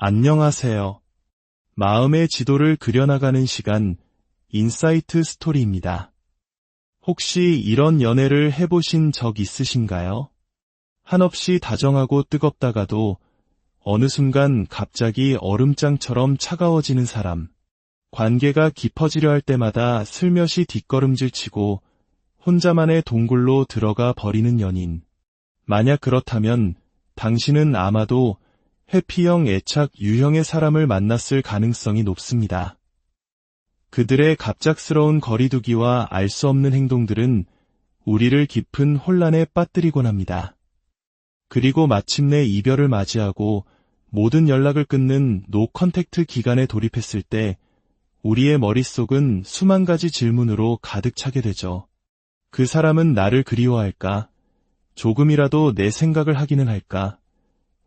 안녕하세요. 마음의 지도를 그려나가는 시간, 인사이트 스토리입니다. 혹시 이런 연애를 해보신 적 있으신가요? 한없이 다정하고 뜨겁다가도 어느 순간 갑자기 얼음장처럼 차가워지는 사람. 관계가 깊어지려 할 때마다 슬며시 뒷걸음질 치고 혼자만의 동굴로 들어가 버리는 연인. 만약 그렇다면 당신은 아마도 회피형 애착 유형의 사람을 만났을 가능성이 높습니다. 그들의 갑작스러운 거리두기와 알 수 없는 행동들은 우리를 깊은 혼란에 빠뜨리곤 합니다. 그리고 마침내 이별을 맞이하고 모든 연락을 끊는 노 컨택트 기간에 돌입했을 때 우리의 머릿속은 수만 가지 질문으로 가득 차게 되죠. 그 사람은 나를 그리워할까? 조금이라도 내 생각을 하기는 할까?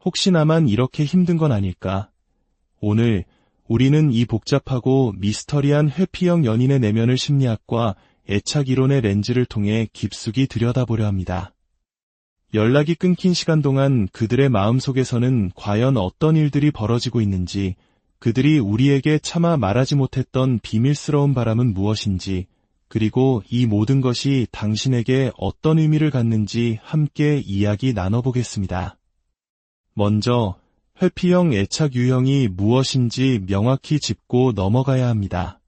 혹시 나만 이렇게 힘든 건 아닐까? 오늘 우리는 이 복잡하고 미스터리한 회피형 연인의 내면을 심리학과 애착 이론의 렌즈를 통해 깊숙이 들여다보려 합니다. 연락이 끊긴 시간 동안 그들의 마음속에서는 과연 어떤 일들이 벌어지고 있는지, 그들이 우리에게 차마 말하지 못했던 비밀스러운 바람은 무엇인지, 그리고 이 모든 것이 당신에게 어떤 의미를 갖는지 함께 이야기 나눠보겠습니다. 먼저 회피형 애착 유형이 무엇인지 명확히 짚고 넘어가야 합니다.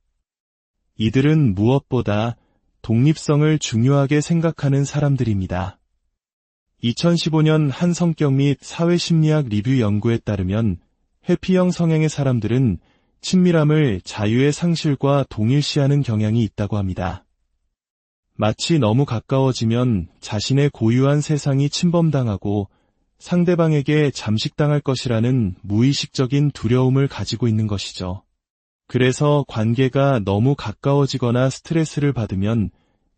이들은 무엇보다 독립성을 중요하게 생각하는 사람들입니다. 2015년 한 성격 및 사회심리학 리뷰 연구에 따르면 회피형 성향의 사람들은 친밀함을 자유의 상실과 동일시하는 경향이 있다고 합니다. 마치 너무 가까워지면 자신의 고유한 세상이 침범당하고 상대방에게 잠식당할 것이라는 무의식적인 두려움을 가지고 있는 것이죠. 그래서 관계가 너무 가까워지거나 스트레스를 받으면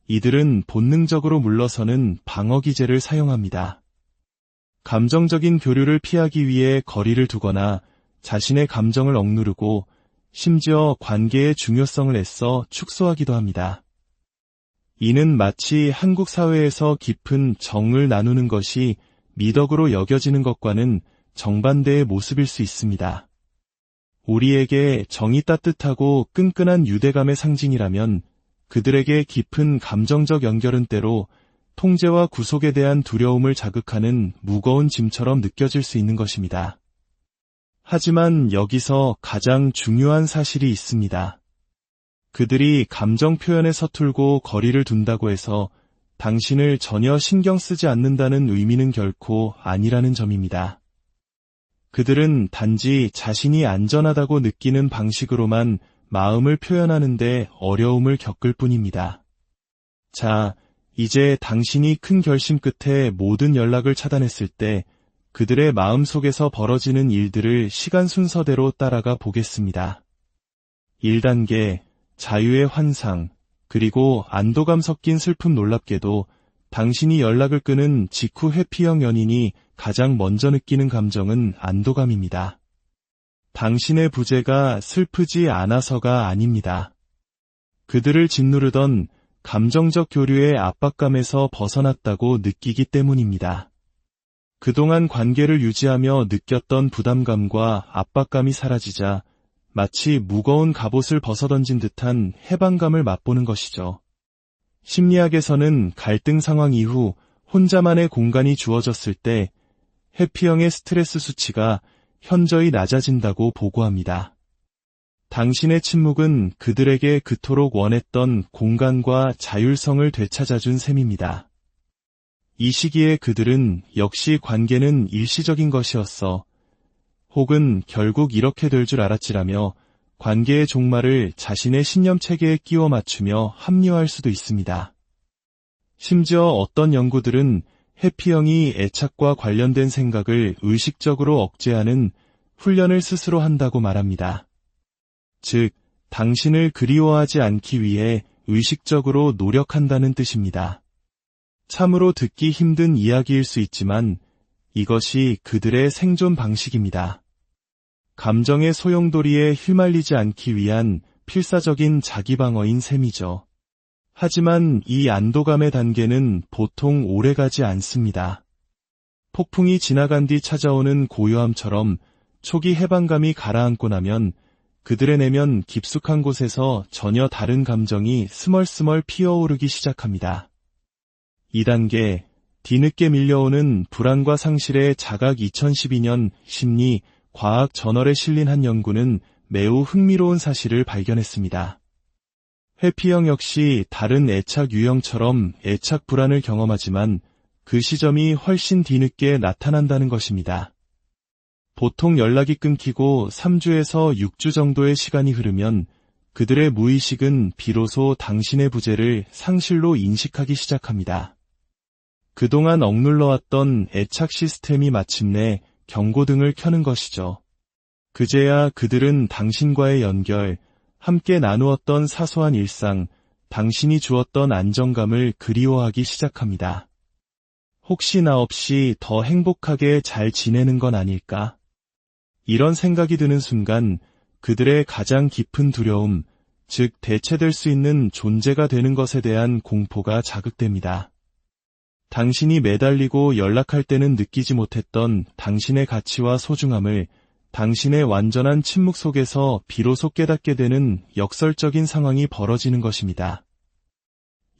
이들은 본능적으로 물러서는 방어기제를 사용합니다. 감정적인 교류를 피하기 위해 거리를 두거나 자신의 감정을 억누르고 심지어 관계의 중요성을 애써 축소하기도 합니다. 이는 마치 한국 사회에서 깊은 정을 나누는 것이 미덕으로 여겨지는 것과는 정반대의 모습일 수 있습니다. 우리에게 정이 따뜻하고 끈끈한 유대감의 상징이라면 그들에게 깊은 감정적 연결은 때로 통제와 구속에 대한 두려움을 자극하는 무거운 짐처럼 느껴질 수 있는 것입니다. 하지만 여기서 가장 중요한 사실이 있습니다. 그들이 감정 표현에 서툴고 거리를 둔다고 해서 당신을 전혀 신경 쓰지 않는다는 의미는 결코 아니라는 점입니다. 그들은 단지 자신이 안전하다고 느끼는 방식으로만 마음을 표현하는데 어려움을 겪을 뿐입니다. 자, 이제 당신이 큰 결심 끝에 모든 연락을 차단했을 때 그들의 마음속에서 벌어지는 일들을 시간 순서대로 따라가 보겠습니다. 1단계, 자유의 환상. 그리고 안도감 섞인 슬픔. 놀랍게도 당신이 연락을 끊은 직후 회피형 연인이 가장 먼저 느끼는 감정은 안도감입니다. 당신의 부재가 슬프지 않아서가 아닙니다. 그들을 짓누르던 감정적 교류의 압박감에서 벗어났다고 느끼기 때문입니다. 그동안 관계를 유지하며 느꼈던 부담감과 압박감이 사라지자 마치 무거운 갑옷을 벗어던진 듯한 해방감을 맛보는 것이죠. 심리학에서는 갈등 상황 이후 혼자만의 공간이 주어졌을 때 회피형의 스트레스 수치가 현저히 낮아진다고 보고합니다. 당신의 침묵은 그들에게 그토록 원했던 공간과 자율성을 되찾아준 셈입니다. 이 시기에 그들은 역시 관계는 일시적인 것이었어. 혹은 결국 이렇게 될 줄 알았지라며 관계의 종말을 자신의 신념 체계에 끼워 맞추며 합리화할 수도 있습니다. 심지어 어떤 연구들은 회피형이 애착과 관련된 생각을 의식적으로 억제하는 훈련을 스스로 한다고 말합니다. 즉, 당신을 그리워하지 않기 위해 의식적으로 노력한다는 뜻입니다. 참으로 듣기 힘든 이야기일 수 있지만 이것이 그들의 생존 방식입니다. 감정의 소용돌이에 휘말리지 않기 위한 필사적인 자기방어인 셈이죠. 하지만 이 안도감의 단계는 보통 오래가지 않습니다. 폭풍이 지나간 뒤 찾아오는 고요함처럼 초기 해방감이 가라앉고 나면 그들의 내면 깊숙한 곳에서 전혀 다른 감정이 스멀스멀 피어오르기 시작합니다. 2단계, 뒤늦게 밀려오는 불안과 상실의 자각. 2012년 심리 과학 저널에 실린 한 연구는 매우 흥미로운 사실을 발견했습니다. 회피형 역시 다른 애착 유형처럼 애착 불안을 경험하지만 그 시점이 훨씬 뒤늦게 나타난다는 것입니다. 보통 연락이 끊기고 3주에서 6주 정도의 시간이 흐르면 그들의 무의식은 비로소 당신의 부재를 상실로 인식하기 시작합니다. 그동안 억눌러왔던 애착 시스템이 마침내 경고등을 켜는 것이죠. 그제야 그들은 당신과의 연결, 함께 나누었던 사소한 일상, 당신이 주었던 안정감을 그리워하기 시작합니다. 혹시 나 없이 더 행복하게 잘 지내는 건 아닐까? 이런 생각이 드는 순간 그들의 가장 깊은 두려움, 즉 대체될 수 있는 존재가 되는 것에 대한 공포가 자극됩니다. 당신이 매달리고 연락할 때는 느끼지 못했던 당신의 가치와 소중함을 당신의 완전한 침묵 속에서 비로소 깨닫게 되는 역설적인 상황이 벌어지는 것입니다.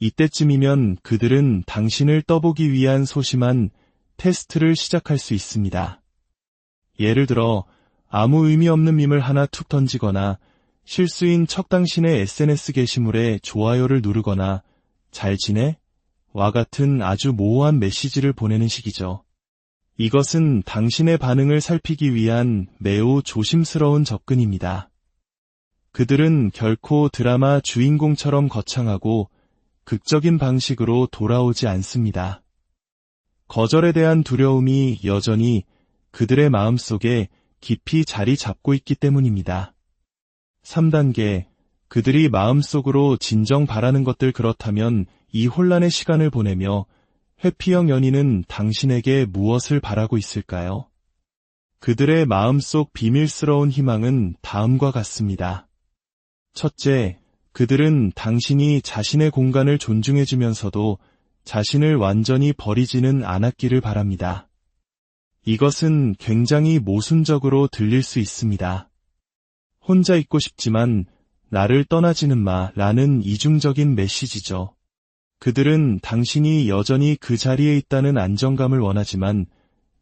이때쯤이면 그들은 당신을 떠보기 위한 소심한 테스트를 시작할 수 있습니다. 예를 들어 아무 의미 없는 밈을 하나 툭 던지거나 실수인 척 당신의 SNS 게시물에 좋아요를 누르거나 잘 지내? 와 같은 아주 모호한 메시지를 보내는 식이죠. 이것은 당신의 반응을 살피기 위한 매우 조심스러운 접근입니다. 그들은 결코 드라마 주인공처럼 거창하고 극적인 방식으로 돌아오지 않습니다. 거절에 대한 두려움이 여전히 그들의 마음속에 깊이 자리 잡고 있기 때문입니다. 3단계, 그들이 마음속으로 진정 바라는 것들. 그렇다면 이 혼란의 시간을 보내며 회피형 연인은 당신에게 무엇을 바라고 있을까요? 그들의 마음속 비밀스러운 희망은 다음과 같습니다. 첫째, 그들은 당신이 자신의 공간을 존중해주면서도 자신을 완전히 버리지는 않았기를 바랍니다. 이것은 굉장히 모순적으로 들릴 수 있습니다. 혼자 있고 싶지만 나를 떠나지는 마라는 이중적인 메시지죠. 그들은 당신이 여전히 그 자리에 있다는 안정감을 원하지만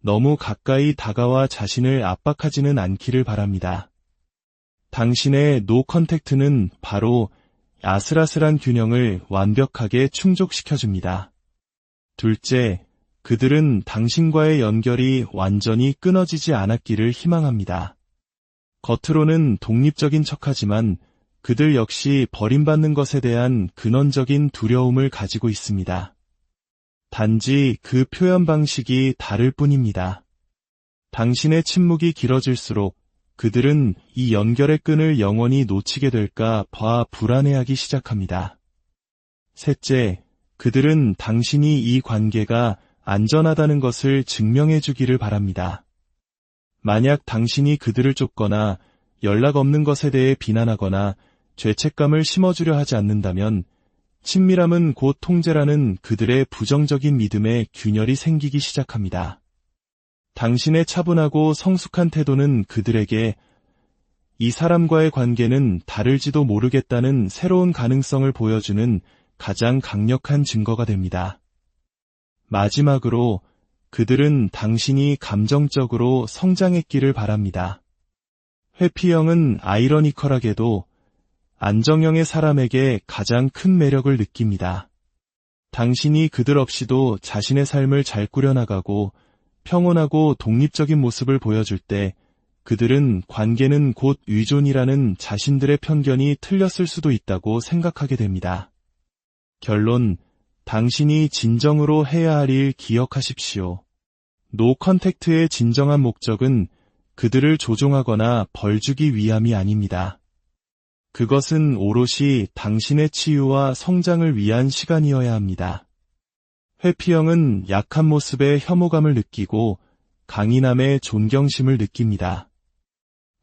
너무 가까이 다가와 자신을 압박하지는 않기를 바랍니다. 당신의 노 컨택트는 바로 아슬아슬한 균형을 완벽하게 충족시켜줍니다. 둘째, 그들은 당신과의 연결이 완전히 끊어지지 않았기를 희망합니다. 겉으로는 독립적인 척하지만 그들 역시 버림받는 것에 대한 근원적인 두려움을 가지고 있습니다. 단지 그 표현 방식이 다를 뿐입니다. 당신의 침묵이 길어질수록 그들은 이 연결의 끈을 영원히 놓치게 될까 봐 불안해하기 시작합니다. 셋째, 그들은 당신이 이 관계가 안전하다는 것을 증명해 주기를 바랍니다. 만약 당신이 그들을 쫓거나 연락 없는 것에 대해 비난하거나 죄책감을 심어주려 하지 않는다면 친밀함은 곧 통제라는 그들의 부정적인 믿음에 균열이 생기기 시작합니다. 당신의 차분하고 성숙한 태도는 그들에게 이 사람과의 관계는 다를지도 모르겠다는 새로운 가능성을 보여주는 가장 강력한 증거가 됩니다. 마지막으로 그들은 당신이 감정적으로 성장했기를 바랍니다. 회피형은 아이러니컬하게도 안정형의 사람에게 가장 큰 매력을 느낍니다. 당신이 그들 없이도 자신의 삶을 잘 꾸려나가고 평온하고 독립적인 모습을 보여줄 때 그들은 관계는 곧 의존이라는 자신들의 편견이 틀렸을 수도 있다고 생각하게 됩니다. 결론, 당신이 진정으로 해야 할 일 기억하십시오. 노 컨택트의 진정한 목적은 그들을 조종하거나 벌주기 위함이 아닙니다. 그것은 오롯이 당신의 치유와 성장을 위한 시간이어야 합니다. 회피형은 약한 모습에 혐오감을 느끼고 강인함에 존경심을 느낍니다.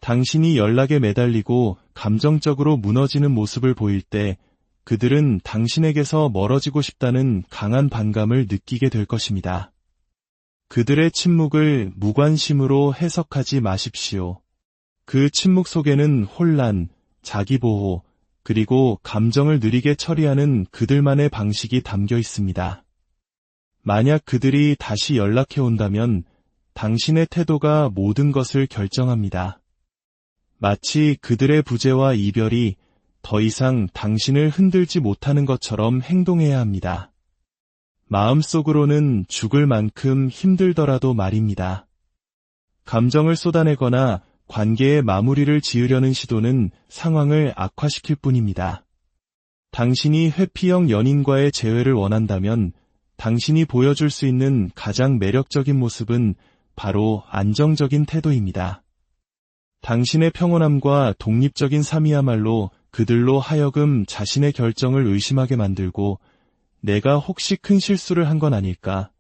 당신이 연락에 매달리고 감정적으로 무너지는 모습을 보일 때 그들은 당신에게서 멀어지고 싶다는 강한 반감을 느끼게 될 것입니다. 그들의 침묵을 무관심으로 해석하지 마십시오. 그 침묵 속에는 혼란, 자기보호, 그리고 감정을 느리게 처리하는 그들만의 방식이 담겨 있습니다. 만약 그들이 다시 연락해 온다면 당신의 태도가 모든 것을 결정합니다. 마치 그들의 부재와 이별이 더 이상 당신을 흔들지 못하는 것처럼 행동해야 합니다. 마음속으로는 죽을 만큼 힘들더라도 말입니다. 감정을 쏟아내거나 관계의 마무리를 지으려는 시도는 상황을 악화시킬 뿐입니다. 당신이 회피형 연인과의 재회를 원한다면 당신이 보여줄 수 있는 가장 매력적인 모습은 바로 안정적인 태도입니다. 당신의 평온함과 독립적인 삶이야말로 그들로 하여금 자신의 결정을 의심하게 만들고 내가 혹시 큰 실수를 한 건 아닐까?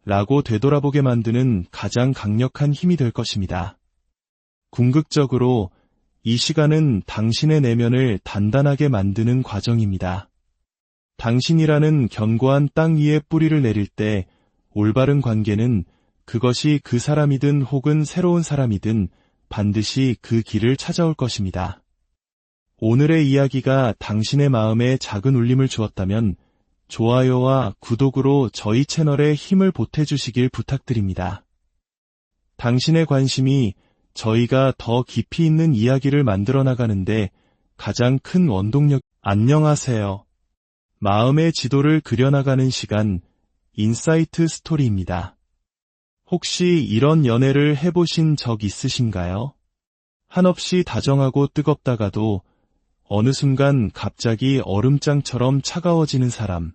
라고 되돌아보게 만드는 가장 강력한 힘이 될 것입니다. 궁극적으로 이 시간은 당신의 내면을 단단하게 만드는 과정입니다. 당신이라는 견고한 땅 위에 뿌리를 내릴 때 올바른 관계는 그것이 그 사람이든 혹은 새로운 사람이든 반드시 그 길을 찾아올 것입니다. 오늘의 이야기가 당신의 마음에 작은 울림을 주었다면 좋아요와 구독으로 저희 채널에 힘을 보태주시길 부탁드립니다. 당신의 관심이 저희가 더 깊이 있는 이야기를 만들어 나가는데 가장 큰 원동력. 안녕하세요. 마음의 지도를 그려나가는 시간, 인사이트 스토리입니다. 혹시 이런 연애를 해보신 적 있으신가요? 한없이 다정하고 뜨겁다가도 어느 순간 갑자기 얼음장처럼 차가워지는 사람.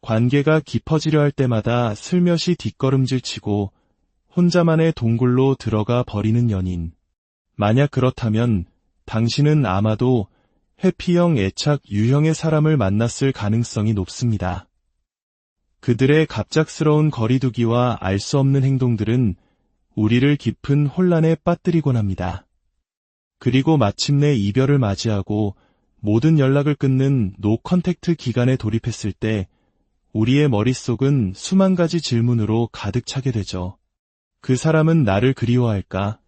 관계가 깊어지려 할 때마다 슬며시 뒷걸음질치고 혼자만의 동굴로 들어가 버리는 연인. 만약 그렇다면 당신은 아마도 회피형 애착 유형의 사람을 만났을 가능성이 높습니다. 그들의 갑작스러운 거리두기와 알 수 없는 행동들은 우리를 깊은 혼란에 빠뜨리곤 합니다. 그리고 마침내 이별을 맞이하고 모든 연락을 끊는 노 컨택트 기간에 돌입했을 때 우리의 머릿속은 수만 가지 질문으로 가득 차게 되죠. 그 사람은 나를 그리워할까?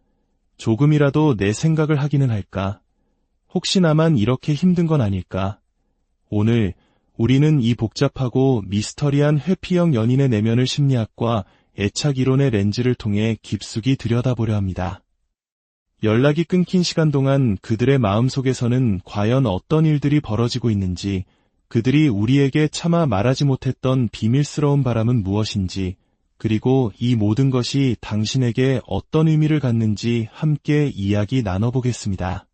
조금이라도 내 생각을 하기는 할까? 혹시 나만 이렇게 힘든 건 아닐까? 오늘 우리는 이 복잡하고 미스터리한 회피형 연인의 내면을 심리학과 애착 이론의 렌즈를 통해 깊숙이 들여다보려 합니다. 연락이 끊긴 시간 동안 그들의 마음속에서는 과연 어떤 일들이 벌어지고 있는지, 그들이 우리에게 차마 말하지 못했던 비밀스러운 바람은 무엇인지, 그리고 이 모든 것이 당신에게 어떤 의미를 갖는지 함께 이야기 나눠보겠습니다.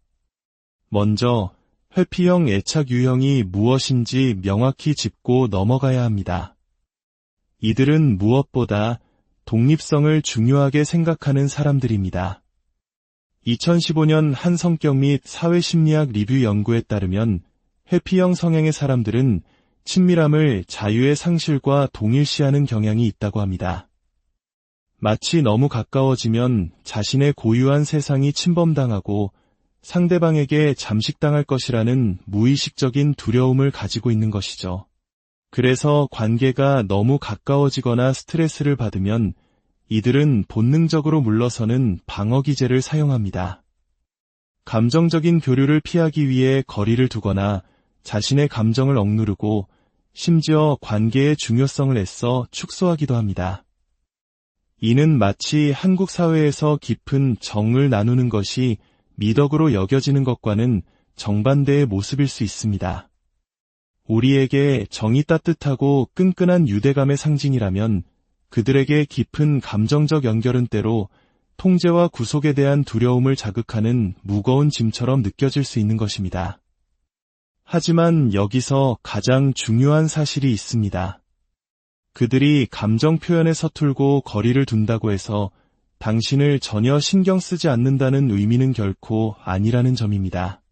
먼저 회피형 애착 유형이 무엇인지 명확히 짚고 넘어가야 합니다. 이들은 무엇보다 독립성을 중요하게 생각하는 사람들입니다. 2015년 한 성격 및 사회심리학 리뷰 연구에 따르면 회피형 성향의 사람들은 친밀함을 자유의 상실과 동일시하는 경향이 있다고 합니다. 마치 너무 가까워지면 자신의 고유한 세상이 침범당하고 상대방에게 잠식당할 것이라는 무의식적인 두려움을 가지고 있는 것이죠. 그래서 관계가 너무 가까워지거나 스트레스를 받으면 이들은 본능적으로 물러서는 방어기제를 사용합니다. 감정적인 교류를 피하기 위해 거리를 두거나 자신의 감정을 억누르고 심지어 관계의 중요성을 애써 축소하기도 합니다. 이는 마치 한국 사회에서 깊은 정을 나누는 것이 미덕으로 여겨지는 것과는 정반대의 모습일 수 있습니다. 우리에게 정이 따뜻하고 끈끈한 유대감의 상징이라면 그들에게 깊은 감정적 연결은 때로 통제와 구속에 대한 두려움을 자극하는 무거운 짐처럼 느껴질 수 있는 것입니다. 하지만 여기서 가장 중요한 사실이 있습니다. 그들이 감정 표현에 서툴고 거리를 둔다고 해서 당신을 전혀 신경 쓰지 않는다는 의미는 결코 아니라는 점입니다.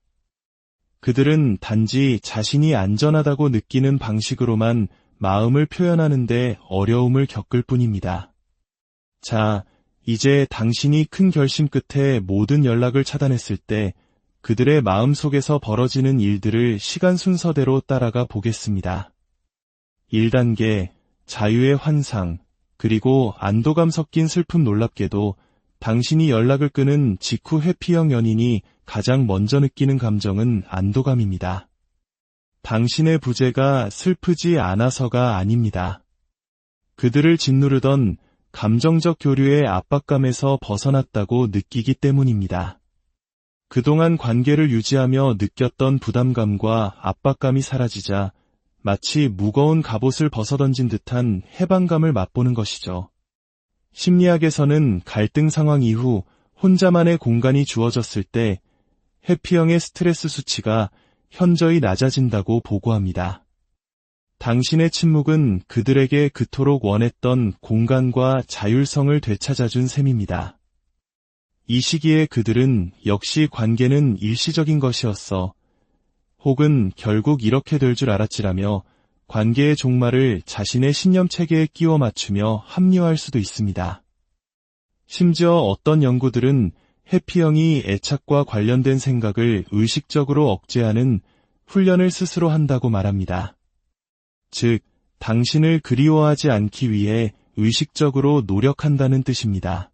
그들은 단지 자신이 안전하다고 느끼는 방식으로만 마음을 표현하는데 어려움을 겪을 뿐입니다. 자, 이제 당신이 큰 결심 끝에 모든 연락을 차단했을 때 그들의 마음속에서 벌어지는 일들을 시간 순서대로 따라가 보겠습니다. 1단계, 자유의 환상, 그리고 안도감 섞인 슬픔. 놀랍게도 당신이 연락을 끊은 직후 회피형 연인이 가장 먼저 느끼는 감정은 안도감입니다. 당신의 부재가 슬프지 않아서가 아닙니다. 그들을 짓누르던 감정적 교류의 압박감에서 벗어났다고 느끼기 때문입니다. 그동안 관계를 유지하며 느꼈던 부담감과 압박감이 사라지자 마치 무거운 갑옷을 벗어던진 듯한 해방감을 맛보는 것이죠. 심리학에서는 갈등 상황 이후 혼자만의 공간이 주어졌을 때 회피형의 스트레스 수치가 현저히 낮아진다고 보고합니다. 당신의 침묵은 그들에게 그토록 원했던 공간과 자율성을 되찾아준 셈입니다. 이 시기에 그들은 역시 관계는 일시적인 것이었어. 혹은 결국 이렇게 될 줄 알았지라며 관계의 종말을 자신의 신념 체계에 끼워 맞추며 합리화할 수도 있습니다. 심지어 어떤 연구들은 회피형이 애착과 관련된 생각을 의식적으로 억제하는 훈련을 스스로 한다고 말합니다. 즉, 당신을 그리워하지 않기 위해 의식적으로 노력한다는 뜻입니다.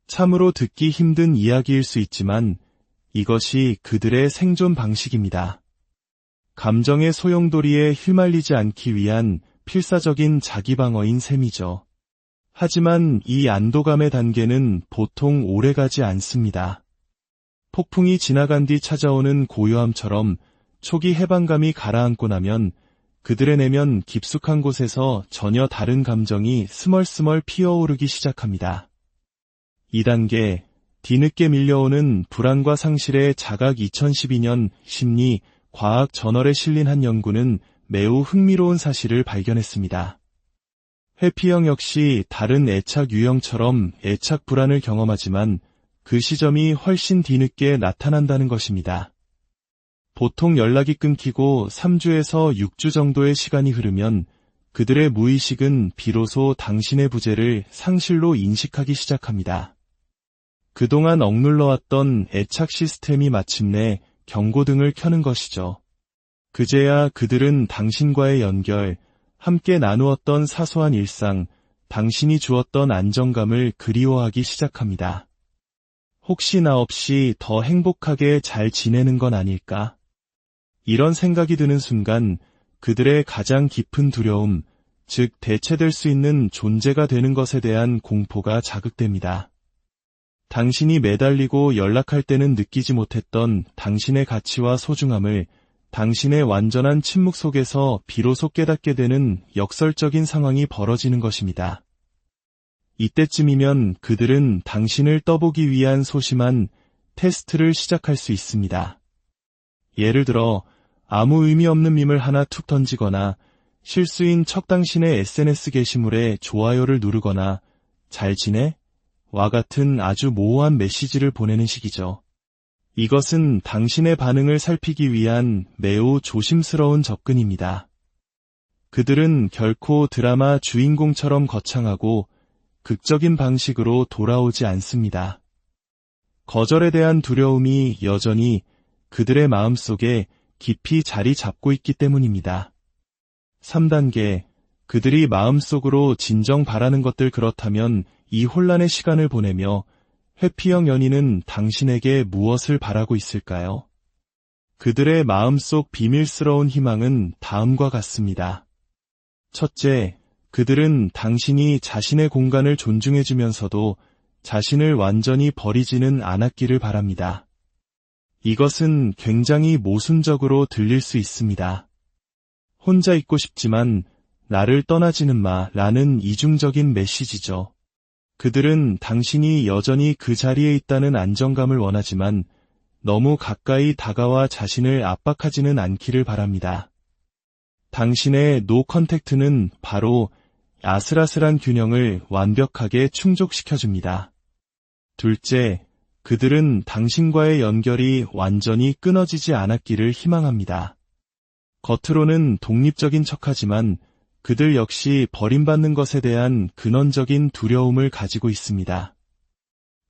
참으로 듣기 힘든 이야기일 수 있지만 이것이 그들의 생존 방식입니다. 감정의 소용돌이에 휘말리지 않기 위한 필사적인 자기방어인 셈이죠. 하지만 이 안도감의 단계는 보통 오래가지 않습니다. 폭풍이 지나간 뒤 찾아오는 고요함처럼 초기 해방감이 가라앉고 나면 그들의 내면 깊숙한 곳에서 전혀 다른 감정이 스멀스멀 피어오르기 시작합니다. 2단계, 뒤늦게 밀려오는 불안과 상실의 자각. 2012년 심리 과학 저널에 실린 한 연구는 매우 흥미로운 사실을 발견했습니다. 회피형 역시 다른 애착 유형처럼 애착 불안을 경험하지만 그 시점이 훨씬 뒤늦게 나타난다는 것입니다. 보통 연락이 끊기고 3주에서 6주 정도의 시간이 흐르면 그들의 무의식은 비로소 당신의 부재를 상실로 인식하기 시작합니다. 그동안 억눌러왔던 애착 시스템이 마침내 경고등을 켜는 것이죠. 그제야 그들은 당신과의 연결, 함께 나누었던 사소한 일상, 당신이 주었던 안정감을 그리워하기 시작합니다. 혹시 나 없이 더 행복하게 잘 지내는 건 아닐까? 이런 생각이 드는 순간 그들의 가장 깊은 두려움, 즉 대체될 수 있는 존재가 되는 것에 대한 공포가 자극됩니다. 당신이 매달리고 연락할 때는 느끼지 못했던 당신의 가치와 소중함을 당신의 완전한 침묵 속에서 비로소 깨닫게 되는 역설적인 상황이 벌어지는 것입니다. 이때쯤이면 그들은 당신을 떠보기 위한 소심한 테스트를 시작할 수 있습니다. 예를 들어 아무 의미 없는 밈을 하나 툭 던지거나 실수인 척 당신의 SNS 게시물에 좋아요를 누르거나 잘 지내? 와 같은 아주 모호한 메시지를 보내는 식이죠. 이것은 당신의 반응을 살피기 위한 매우 조심스러운 접근입니다. 그들은 결코 드라마 주인공처럼 거창하고 극적인 방식으로 돌아오지 않습니다. 거절에 대한 두려움이 여전히 그들의 마음속에 깊이 자리 잡고 있기 때문입니다. 3단계, 그들이 마음속으로 진정 바라는 것들. 그렇다면 이 혼란의 시간을 보내며 회피형 연인은 당신에게 무엇을 바라고 있을까요? 그들의 마음속 비밀스러운 희망은 다음과 같습니다. 첫째, 그들은 당신이 자신의 공간을 존중해주면서도 자신을 완전히 버리지는 않았기를 바랍니다. 이것은 굉장히 모순적으로 들릴 수 있습니다. 혼자 있고 싶지만 나를 떠나지는 마 라는 이중적인 메시지죠. 그들은 당신이 여전히 그 자리에 있다는 안정감을 원하지만 너무 가까이 다가와 자신을 압박하지는 않기를 바랍니다. 당신의 노 컨택트는 바로 아슬아슬한 균형을 완벽하게 충족시켜줍니다. 둘째, 그들은 당신과의 연결이 완전히 끊어지지 않았기를 희망합니다. 겉으로는 독립적인 척하지만 그들 역시 버림받는 것에 대한 근원적인 두려움을 가지고 있습니다.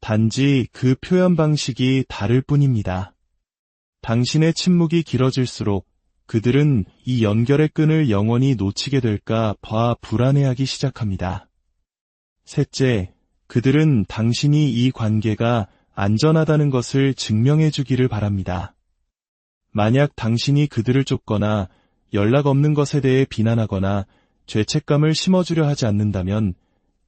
단지 그 표현 방식이 다를 뿐입니다. 당신의 침묵이 길어질수록 그들은 이 연결의 끈을 영원히 놓치게 될까 봐 불안해하기 시작합니다. 셋째, 그들은 당신이 이 관계가 안전하다는 것을 증명해 주기를 바랍니다. 만약 당신이 그들을 쫓거나 연락 없는 것에 대해 비난하거나 죄책감을 심어주려 하지 않는다면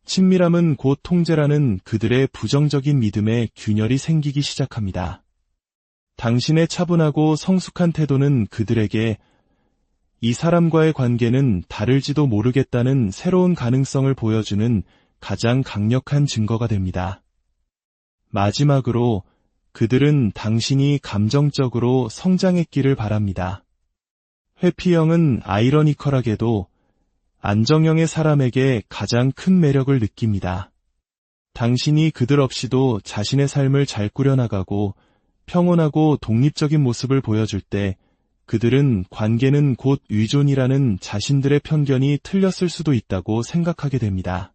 친밀함은 곧 통제라는 그들의 부정적인 믿음에 균열이 생기기 시작합니다. 당신의 차분하고 성숙한 태도는 그들에게 이 사람과의 관계는 다를지도 모르겠다는 새로운 가능성을 보여주는 가장 강력한 증거가 됩니다. 마지막으로 그들은 당신이 감정적으로 성장했기를 바랍니다. 회피형은 아이러니컬하게도 안정형의 사람에게 가장 큰 매력을 느낍니다. 당신이 그들 없이도 자신의 삶을 잘 꾸려나가고 평온하고 독립적인 모습을 보여줄 때 그들은 관계는 곧 의존이라는 자신들의 편견이 틀렸을 수도 있다고 생각하게 됩니다.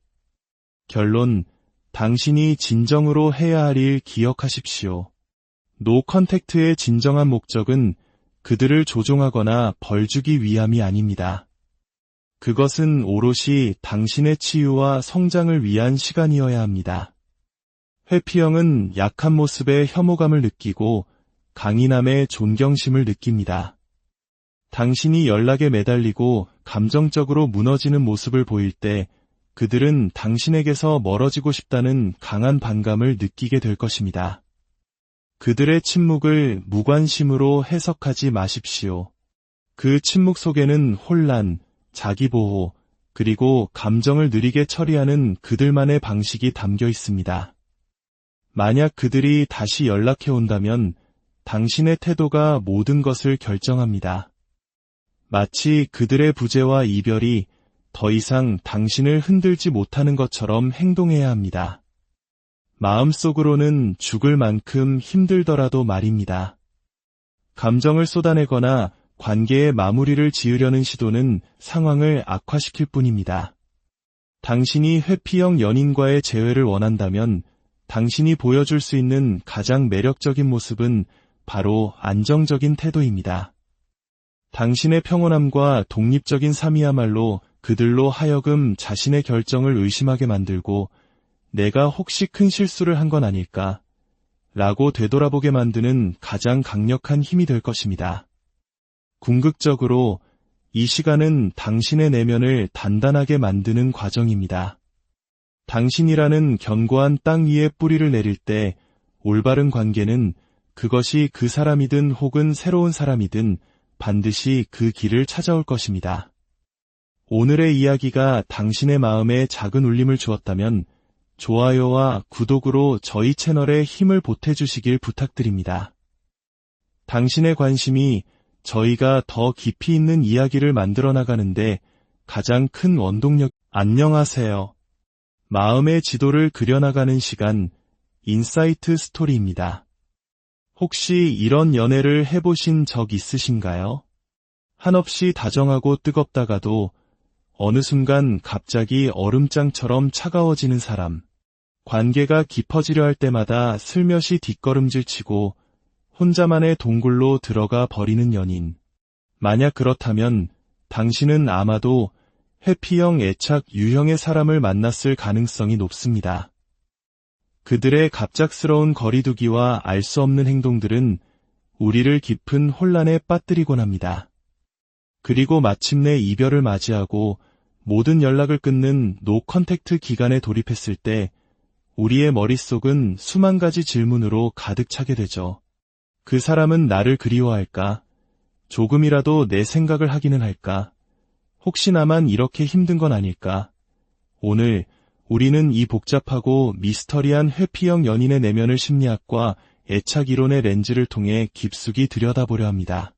결론, 당신이 진정으로 해야 할 일 기억하십시오. 노 컨택트의 진정한 목적은 그들을 조종하거나 벌주기 위함이 아닙니다. 그것은 오롯이 당신의 치유와 성장을 위한 시간이어야 합니다. 회피형은 약한 모습에 혐오감을 느끼고 강인함에 존경심을 느낍니다. 당신이 연락에 매달리고 감정적으로 무너지는 모습을 보일 때 그들은 당신에게서 멀어지고 싶다는 강한 반감을 느끼게 될 것입니다. 그들의 침묵을 무관심으로 해석하지 마십시오. 그 침묵 속에는 혼란, 자기보호, 그리고 감정을 느리게 처리하는 그들만의 방식이 담겨 있습니다. 만약 그들이 다시 연락해 온다면 당신의 태도가 모든 것을 결정합니다. 마치 그들의 부재와 이별이 더 이상 당신을 흔들지 못하는 것처럼 행동해야 합니다. 마음속으로는 죽을 만큼 힘들더라도 말입니다. 감정을 쏟아내거나 관계의 마무리를 지으려는 시도는 상황을 악화시킬 뿐입니다. 당신이 회피형 연인과의 재회를 원한다면 당신이 보여줄 수 있는 가장 매력적인 모습은 바로 안정적인 태도입니다. 당신의 평온함과 독립적인 삶이야말로 그들로 하여금 자신의 결정을 의심하게 만들고 내가 혹시 큰 실수를 한 건 아닐까? 라고 되돌아보게 만드는 가장 강력한 힘이 될 것입니다. 궁극적으로 이 시간은 당신의 내면을 단단하게 만드는 과정입니다. 당신이라는 견고한 땅 위에 뿌리를 내릴 때 올바른 관계는 그것이 그 사람이든 혹은 새로운 사람이든 반드시 그 길을 찾아올 것입니다. 오늘의 이야기가 당신의 마음에 작은 울림을 주었다면 좋아요와 구독으로 저희 채널에 힘을 보태주시길 부탁드립니다. 당신의 관심이 저희가 더 깊이 있는 이야기를 만들어 나가는데 가장 큰 원동력. 안녕하세요. 마음의 지도를 그려나가는 시간, 인사이트 스토리입니다. 혹시 이런 연애를 해보신 적 있으신가요? 한없이 다정하고 뜨겁다가도 어느 순간 갑자기 얼음장처럼 차가워지는 사람. 관계가 깊어지려 할 때마다 슬며시 뒷걸음질치고 혼자만의 동굴로 들어가 버리는 연인. 만약 그렇다면 당신은 아마도 회피형 애착 유형의 사람을 만났을 가능성이 높습니다. 그들의 갑작스러운 거리두기와 알 수 없는 행동들은 우리를 깊은 혼란에 빠뜨리곤 합니다. 그리고 마침내 이별을 맞이하고 모든 연락을 끊는 노 컨택트 기간에 돌입했을 때 우리의 머릿속은 수만 가지 질문으로 가득 차게 되죠. 그 사람은 나를 그리워할까? 조금이라도 내 생각을 하기는 할까? 혹시 나만 이렇게 힘든 건 아닐까? 오늘 우리는 이 복잡하고 미스터리한 회피형 연인의 내면을 심리학과 애착 이론의 렌즈를 통해 깊숙이 들여다보려 합니다.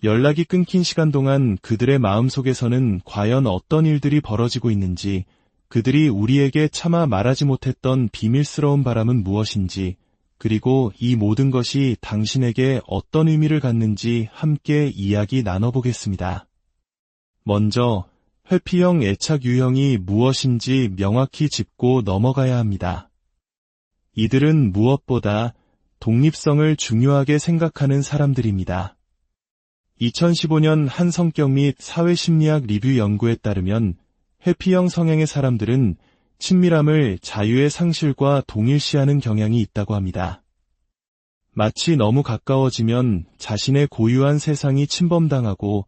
연락이 끊긴 시간 동안 그들의 마음속에서는 과연 어떤 일들이 벌어지고 있는지, 그들이 우리에게 차마 말하지 못했던 비밀스러운 바람은 무엇인지, 그리고 이 모든 것이 당신에게 어떤 의미를 갖는지 함께 이야기 나눠보겠습니다. 먼저 회피형 애착 유형이 무엇인지 명확히 짚고 넘어가야 합니다. 이들은 무엇보다 독립성을 중요하게 생각하는 사람들입니다. 2015년 한 성격 및 사회심리학 리뷰 연구에 따르면 회피형 성향의 사람들은 친밀함을 자유의 상실과 동일시하는 경향이 있다고 합니다. 마치 너무 가까워지면 자신의 고유한 세상이 침범당하고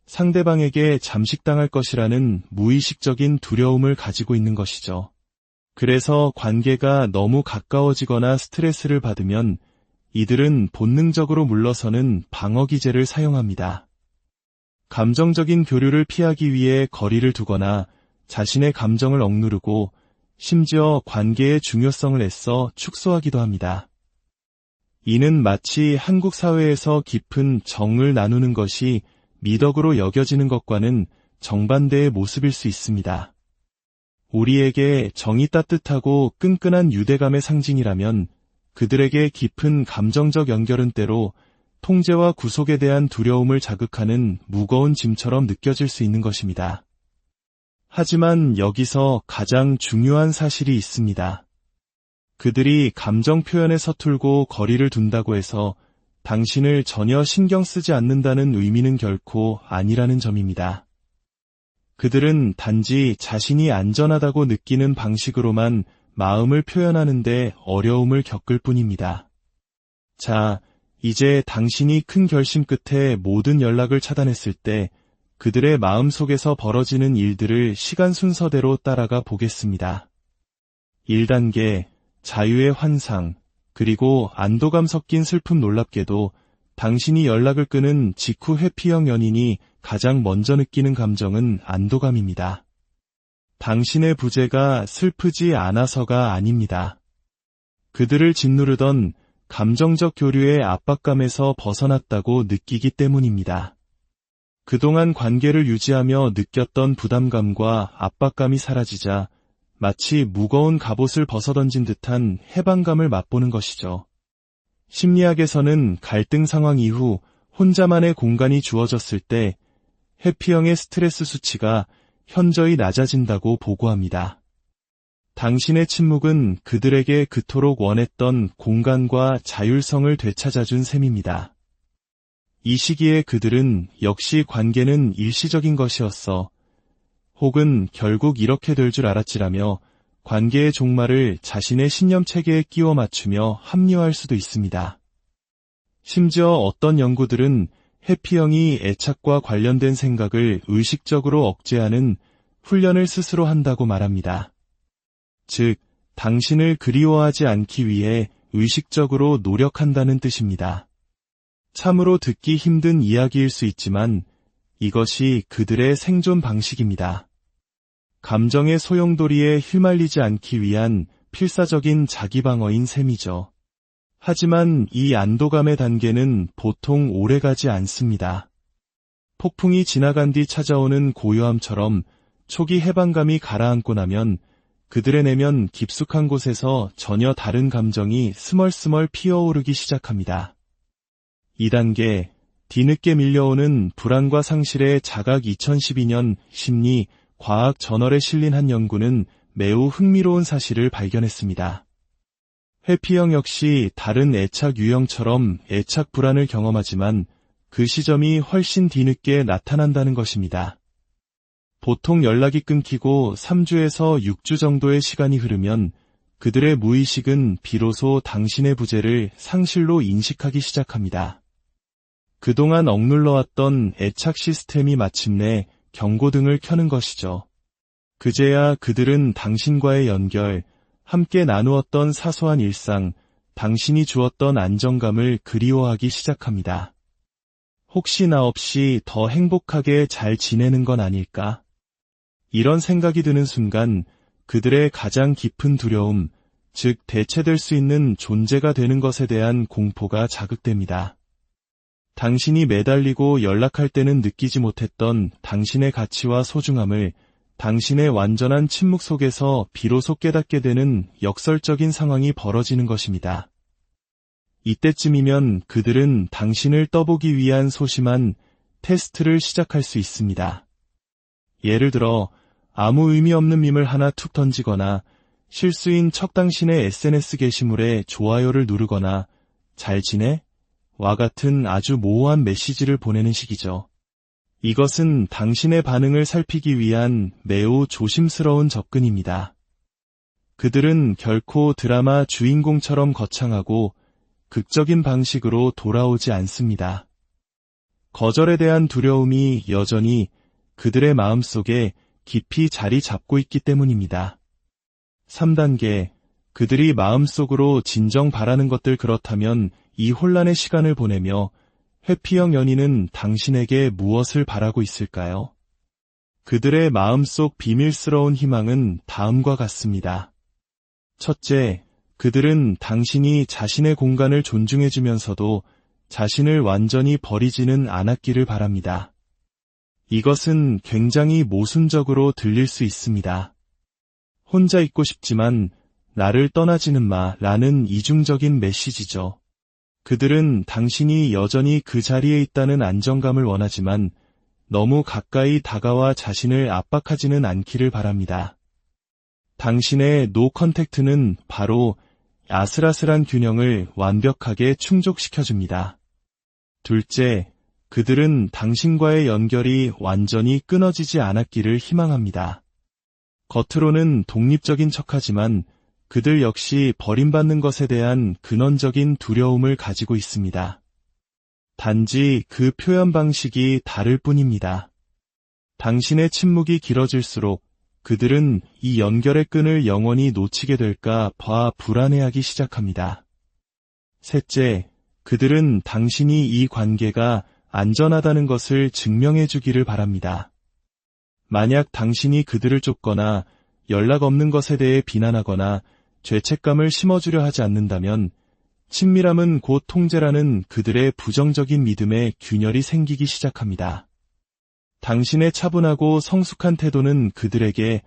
상대방에게 잠식당할 것이라는 무의식적인 두려움을 가지고 있는 것이죠. 그래서 관계가 너무 가까워지거나 스트레스를 받으면 이들은 본능적으로 물러서는 방어기제를 사용합니다. 감정적인 교류를 피하기 위해 거리를 두거나 자신의 감정을 억누르고 심지어 관계의 중요성을 애써 축소하기도 합니다. 이는 마치 한국 사회에서 깊은 정을 나누는 것이 미덕으로 여겨지는 것과는 정반대의 모습일 수 있습니다. 우리에게 정이 따뜻하고 끈끈한 유대감의 상징이라면 그들에게 깊은 감정적 연결은 때로 통제와 구속에 대한 두려움을 자극하는 무거운 짐처럼 느껴질 수 있는 것입니다. 하지만 여기서 가장 중요한 사실이 있습니다. 그들이 감정 표현에 서툴고 거리를 둔다고 해서 당신을 전혀 신경 쓰지 않는다는 의미는 결코 아니라는 점입니다. 그들은 단지 자신이 안전하다고 느끼는 방식으로만 마음을 표현하는데 어려움을 겪을 뿐입니다. 자, 이제 당신이 큰 결심 끝에 모든 연락을 차단했을 때 그들의 마음속에서 벌어지는 일들을 시간 순서대로 따라가 보겠습니다. 1단계, 자유의 환상, 그리고 안도감 섞인 슬픔. 놀랍게도 당신이 연락을 끊은 직후 회피형 연인이 가장 먼저 느끼는 감정은 안도감입니다. 당신의 부재가 슬프지 않아서가 아닙니다. 그들을 짓누르던 감정적 교류의 압박감에서 벗어났다고 느끼기 때문입니다. 그동안 관계를 유지하며 느꼈던 부담감과 압박감이 사라지자 마치 무거운 갑옷을 벗어던진 듯한 해방감을 맛보는 것이죠. 심리학에서는 갈등 상황 이후 혼자만의 공간이 주어졌을 때 회피형의 스트레스 수치가 현저히 낮아진다고 보고합니다. 당신의 침묵은 그들에게 그토록 원했던 공간과 자율성을 되찾아준 셈입니다. 이 시기에 그들은 역시 관계는 일시적인 것이었어, 혹은 결국 이렇게 될 줄 알았지라며 관계의 종말을 자신의 신념 체계에 끼워 맞추며 합리화할 수도 있습니다. 심지어 어떤 연구들은 회피형이 애착과 관련된 생각을 의식적으로 억제하는 훈련을 스스로 한다고 말합니다. 즉, 당신을 그리워하지 않기 위해 의식적으로 노력한다는 뜻입니다. 참으로 듣기 힘든 이야기일 수 있지만 이것이 그들의 생존 방식입니다. 감정의 소용돌이에 휘말리지 않기 위한 필사적인 자기방어인 셈이죠. 하지만 이 안도감의 단계는 보통 오래가지 않습니다. 폭풍이 지나간 뒤 찾아오는 고요함처럼 초기 해방감이 가라앉고 나면 그들의 내면 깊숙한 곳에서 전혀 다른 감정이 스멀스멀 피어오르기 시작합니다. 2단계, 뒤늦게 밀려오는 불안과 상실의 자각. 2012년 심리 과학 저널에 실린 한 연구는 매우 흥미로운 사실을 발견했습니다. 회피형 역시 다른 애착 유형처럼 애착 불안을 경험하지만 그 시점이 훨씬 뒤늦게 나타난다는 것입니다. 보통 연락이 끊기고 3주에서 6주 정도의 시간이 흐르면 그들의 무의식은 비로소 당신의 부재를 상실로 인식하기 시작합니다. 그동안 억눌러왔던 애착 시스템이 마침내 경고등을 켜는 것이죠. 그제야 그들은 당신과의 연결, 함께 나누었던 사소한 일상, 당신이 주었던 안정감을 그리워하기 시작합니다. 혹시 나 없이 더 행복하게 잘 지내는 건 아닐까? 이런 생각이 드는 순간 그들의 가장 깊은 두려움, 즉 대체될 수 있는 존재가 되는 것에 대한 공포가 자극됩니다. 당신이 매달리고 연락할 때는 느끼지 못했던 당신의 가치와 소중함을 당신의 완전한 침묵 속에서 비로소 깨닫게 되는 역설적인 상황이 벌어지는 것입니다. 이때쯤이면 그들은 당신을 떠보기 위한 소심한 테스트를 시작할 수 있습니다. 예를 들어 아무 의미 없는 밈을 하나 툭 던지거나 실수인 척 당신의 SNS 게시물에 좋아요를 누르거나 잘 지내? 와 같은 아주 모호한 메시지를 보내는 식이죠. 이것은 당신의 반응을 살피기 위한 매우 조심스러운 접근입니다. 그들은 결코 드라마 주인공처럼 거창하고 극적인 방식으로 돌아오지 않습니다. 거절에 대한 두려움이 여전히 그들의 마음속에 깊이 자리 잡고 있기 때문입니다. 3단계, 그들이 마음속으로 진정 바라는 것들. 그렇다면 이 혼란의 시간을 보내며 회피형 연인은 당신에게 무엇을 바라고 있을까요? 그들의 마음속 비밀스러운 희망은 다음과 같습니다. 첫째, 그들은 당신이 자신의 공간을 존중해주면서도 자신을 완전히 버리지는 않았기를 바랍니다. 이것은 굉장히 모순적으로 들릴 수 있습니다. 혼자 있고 싶지만 나를 떠나지는 마라는 이중적인 메시지죠. 그들은 당신이 여전히 그 자리에 있다는 안정감을 원하지만 너무 가까이 다가와 자신을 압박하지는 않기를 바랍니다. 당신의 노 컨택트는 바로 아슬아슬한 균형을 완벽하게 충족시켜줍니다. 둘째, 그들은 당신과의 연결이 완전히 끊어지지 않았기를 희망합니다. 겉으로는 독립적인 척하지만 그들 역시 버림받는 것에 대한 근원적인 두려움을 가지고 있습니다. 단지 그 표현 방식이 다를 뿐입니다. 당신의 침묵이 길어질수록 그들은 이 연결의 끈을 영원히 놓치게 될까 봐 불안해하기 시작합니다. 셋째, 그들은 당신이 이 관계가 안전하다는 것을 증명해 주기를 바랍니다. 만약 당신이 그들을 쫓거나 연락 없는 것에 대해 비난하거나 죄책감을 심어주려 하지 않는다면 친밀함은 곧 통제라는 그들의 부정적인 믿음에 균열이 생기기 시작합니다. 당신의 차분하고 성숙한 태도는 그들에게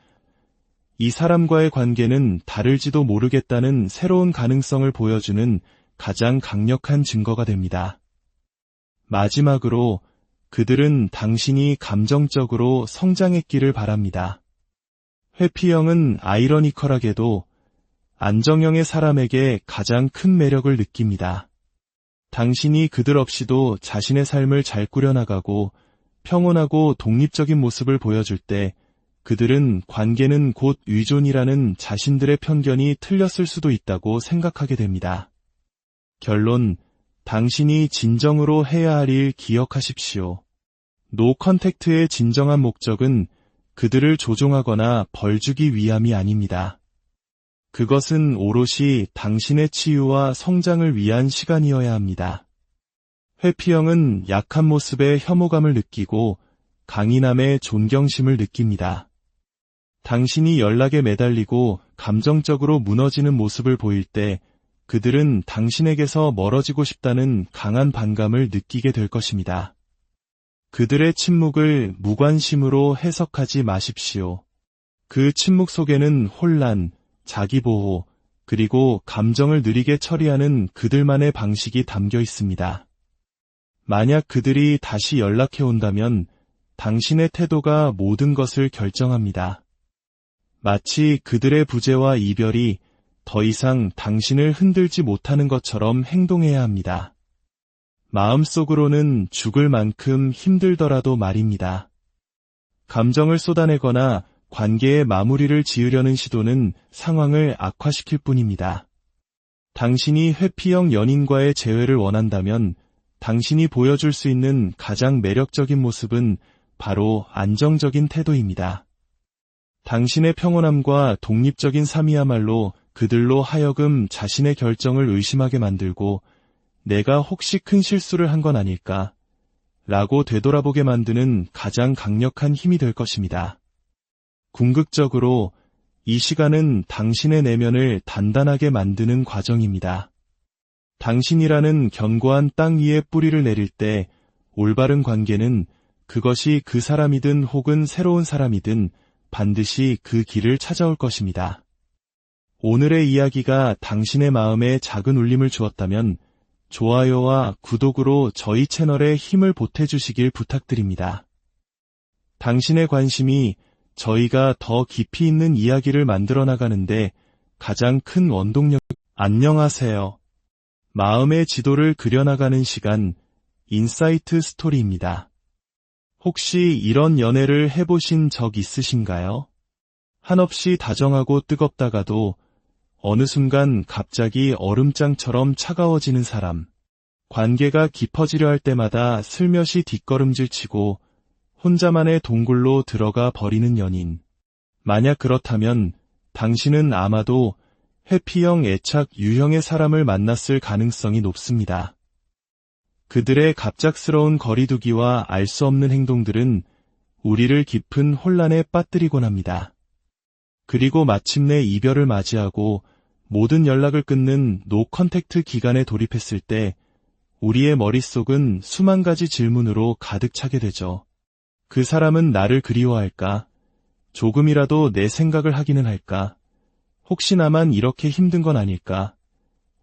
이 사람과의 관계는 다를지도 모르겠다는 새로운 가능성을 보여주는 가장 강력한 증거가 됩니다. 마지막으로 그들은 당신이 감정적으로 성장했기를 바랍니다. 회피형은 아이러니컬하게도 안정형의 사람에게 가장 큰 매력을 느낍니다. 당신이 그들 없이도 자신의 삶을 잘 꾸려나가고 평온하고 독립적인 모습을 보여줄 때 그들은 관계는 곧 의존이라는 자신들의 편견이 틀렸을 수도 있다고 생각하게 됩니다. 결론, 당신이 진정으로 해야 할 일 기억하십시오. 노 컨택트의 진정한 목적은 그들을 조종하거나 벌주기 위함이 아닙니다. 그것은 오롯이 당신의 치유와 성장을 위한 시간이어야 합니다. 회피형은 약한 모습에 혐오감을 느끼고 강인함에 존경심을 느낍니다. 당신이 연락에 매달리고 감정적으로 무너지는 모습을 보일 때 그들은 당신에게서 멀어지고 싶다는 강한 반감을 느끼게 될 것입니다. 그들의 침묵을 무관심으로 해석하지 마십시오. 그 침묵 속에는 혼란, 자기보호, 그리고 감정을 느리게 처리하는 그들만의 방식이 담겨 있습니다. 만약 그들이 다시 연락해 온다면 당신의 태도가 모든 것을 결정합니다. 마치 그들의 부재와 이별이 더 이상 당신을 흔들지 못하는 것처럼 행동해야 합니다. 마음속으로는 죽을 만큼 힘들더라도 말입니다. 감정을 쏟아내거나 관계의 마무리를 지으려는 시도는 상황을 악화시킬 뿐입니다. 당신이 회피형 연인과의 재회를 원한다면 당신이 보여줄 수 있는 가장 매력적인 모습은 바로 안정적인 태도입니다. 당신의 평온함과 독립적인 삶이야말로 그들로 하여금 자신의 결정을 의심하게 만들고 내가 혹시 큰 실수를 한 건 아닐까? 라고 되돌아보게 만드는 가장 강력한 힘이 될 것입니다. 궁극적으로 이 시간은 당신의 내면을 단단하게 만드는 과정입니다. 당신이라는 견고한 땅 위에 뿌리를 내릴 때 올바른 관계는 그것이 그 사람이든 혹은 새로운 사람이든 반드시 그 길을 찾아올 것입니다. 오늘의 이야기가 당신의 마음에 작은 울림을 주었다면 좋아요와 구독으로 저희 채널에 힘을 보태주시길 부탁드립니다. 당신의 관심이 저희가 더 깊이 있는 이야기를 만들어 나가는데 가장 큰 원동력. 안녕하세요. 마음의 지도를 그려나가는 시간, 인사이트 스토리입니다. 혹시 이런 연애를 해보신 적 있으신가요? 한없이 다정하고 뜨겁다가도 어느 순간 갑자기 얼음장처럼 차가워지는 사람. 관계가 깊어지려 할 때마다 슬며시 뒷걸음질치고 혼자만의 동굴로 들어가 버리는 연인. 만약 그렇다면 당신은 아마도 회피형 애착 유형의 사람을 만났을 가능성이 높습니다. 그들의 갑작스러운 거리두기와 알 수 없는 행동들은 우리를 깊은 혼란에 빠뜨리곤 합니다. 그리고 마침내 이별을 맞이하고 모든 연락을 끊는 노 컨택트 기간에 돌입했을 때 우리의 머릿속은 수만 가지 질문으로 가득 차게 되죠. 그 사람은 나를 그리워할까? 조금이라도 내 생각을 하기는 할까? 혹시 나만 이렇게 힘든 건 아닐까?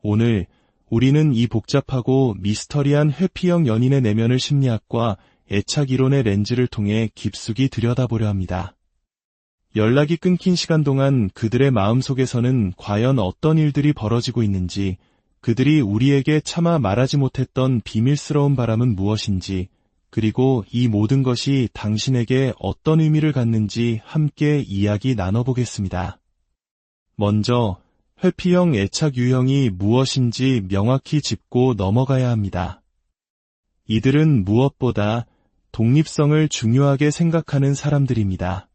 오늘 우리는 이 복잡하고 미스터리한 회피형 연인의 내면을 심리학과 애착 이론의 렌즈를 통해 깊숙이 들여다보려 합니다. 연락이 끊긴 시간 동안 그들의 마음속에서는 과연 어떤 일들이 벌어지고 있는지, 그들이 우리에게 차마 말하지 못했던 비밀스러운 바람은 무엇인지, 그리고 이 모든 것이 당신에게 어떤 의미를 갖는지 함께 이야기 나눠보겠습니다. 먼저 회피형 애착 유형이 무엇인지 명확히 짚고 넘어가야 합니다. 이들은 무엇보다 독립성을 중요하게 생각하는 사람들입니다.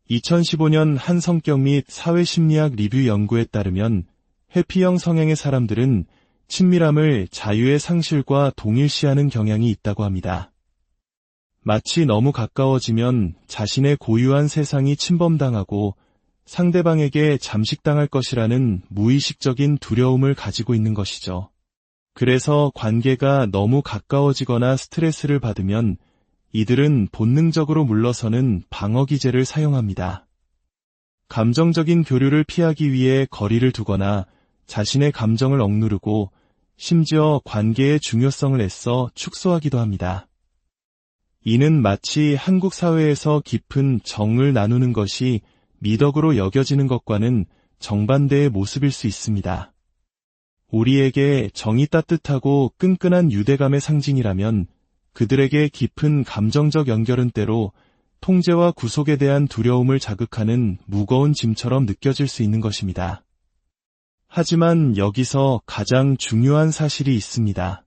2015년 한 성격 및 사회심리학 리뷰 연구에 따르면 회피형 성향의 사람들은 친밀함을 자유의 상실과 동일시하는 경향이 있다고 합니다. 마치 너무 가까워지면 자신의 고유한 세상이 침범당하고 상대방에게 잠식당할 것이라는 무의식적인 두려움을 가지고 있는 것이죠. 그래서 관계가 너무 가까워지거나 스트레스를 받으면 이들은 본능적으로 물러서는 방어기제를 사용합니다. 감정적인 교류를 피하기 위해 거리를 두거나 자신의 감정을 억누르고 심지어 관계의 중요성을 애써 축소하기도 합니다. 이는 마치 한국 사회에서 깊은 정을 나누는 것이 미덕으로 여겨지는 것과는 정반대의 모습일 수 있습니다. 우리에게 정이 따뜻하고 끈끈한 유대감의 상징이라면 그들에게 깊은 감정적 연결은 때로 통제와 구속에 대한 두려움을 자극하는 무거운 짐처럼 느껴질 수 있는 것입니다. 하지만 여기서 가장 중요한 사실이 있습니다.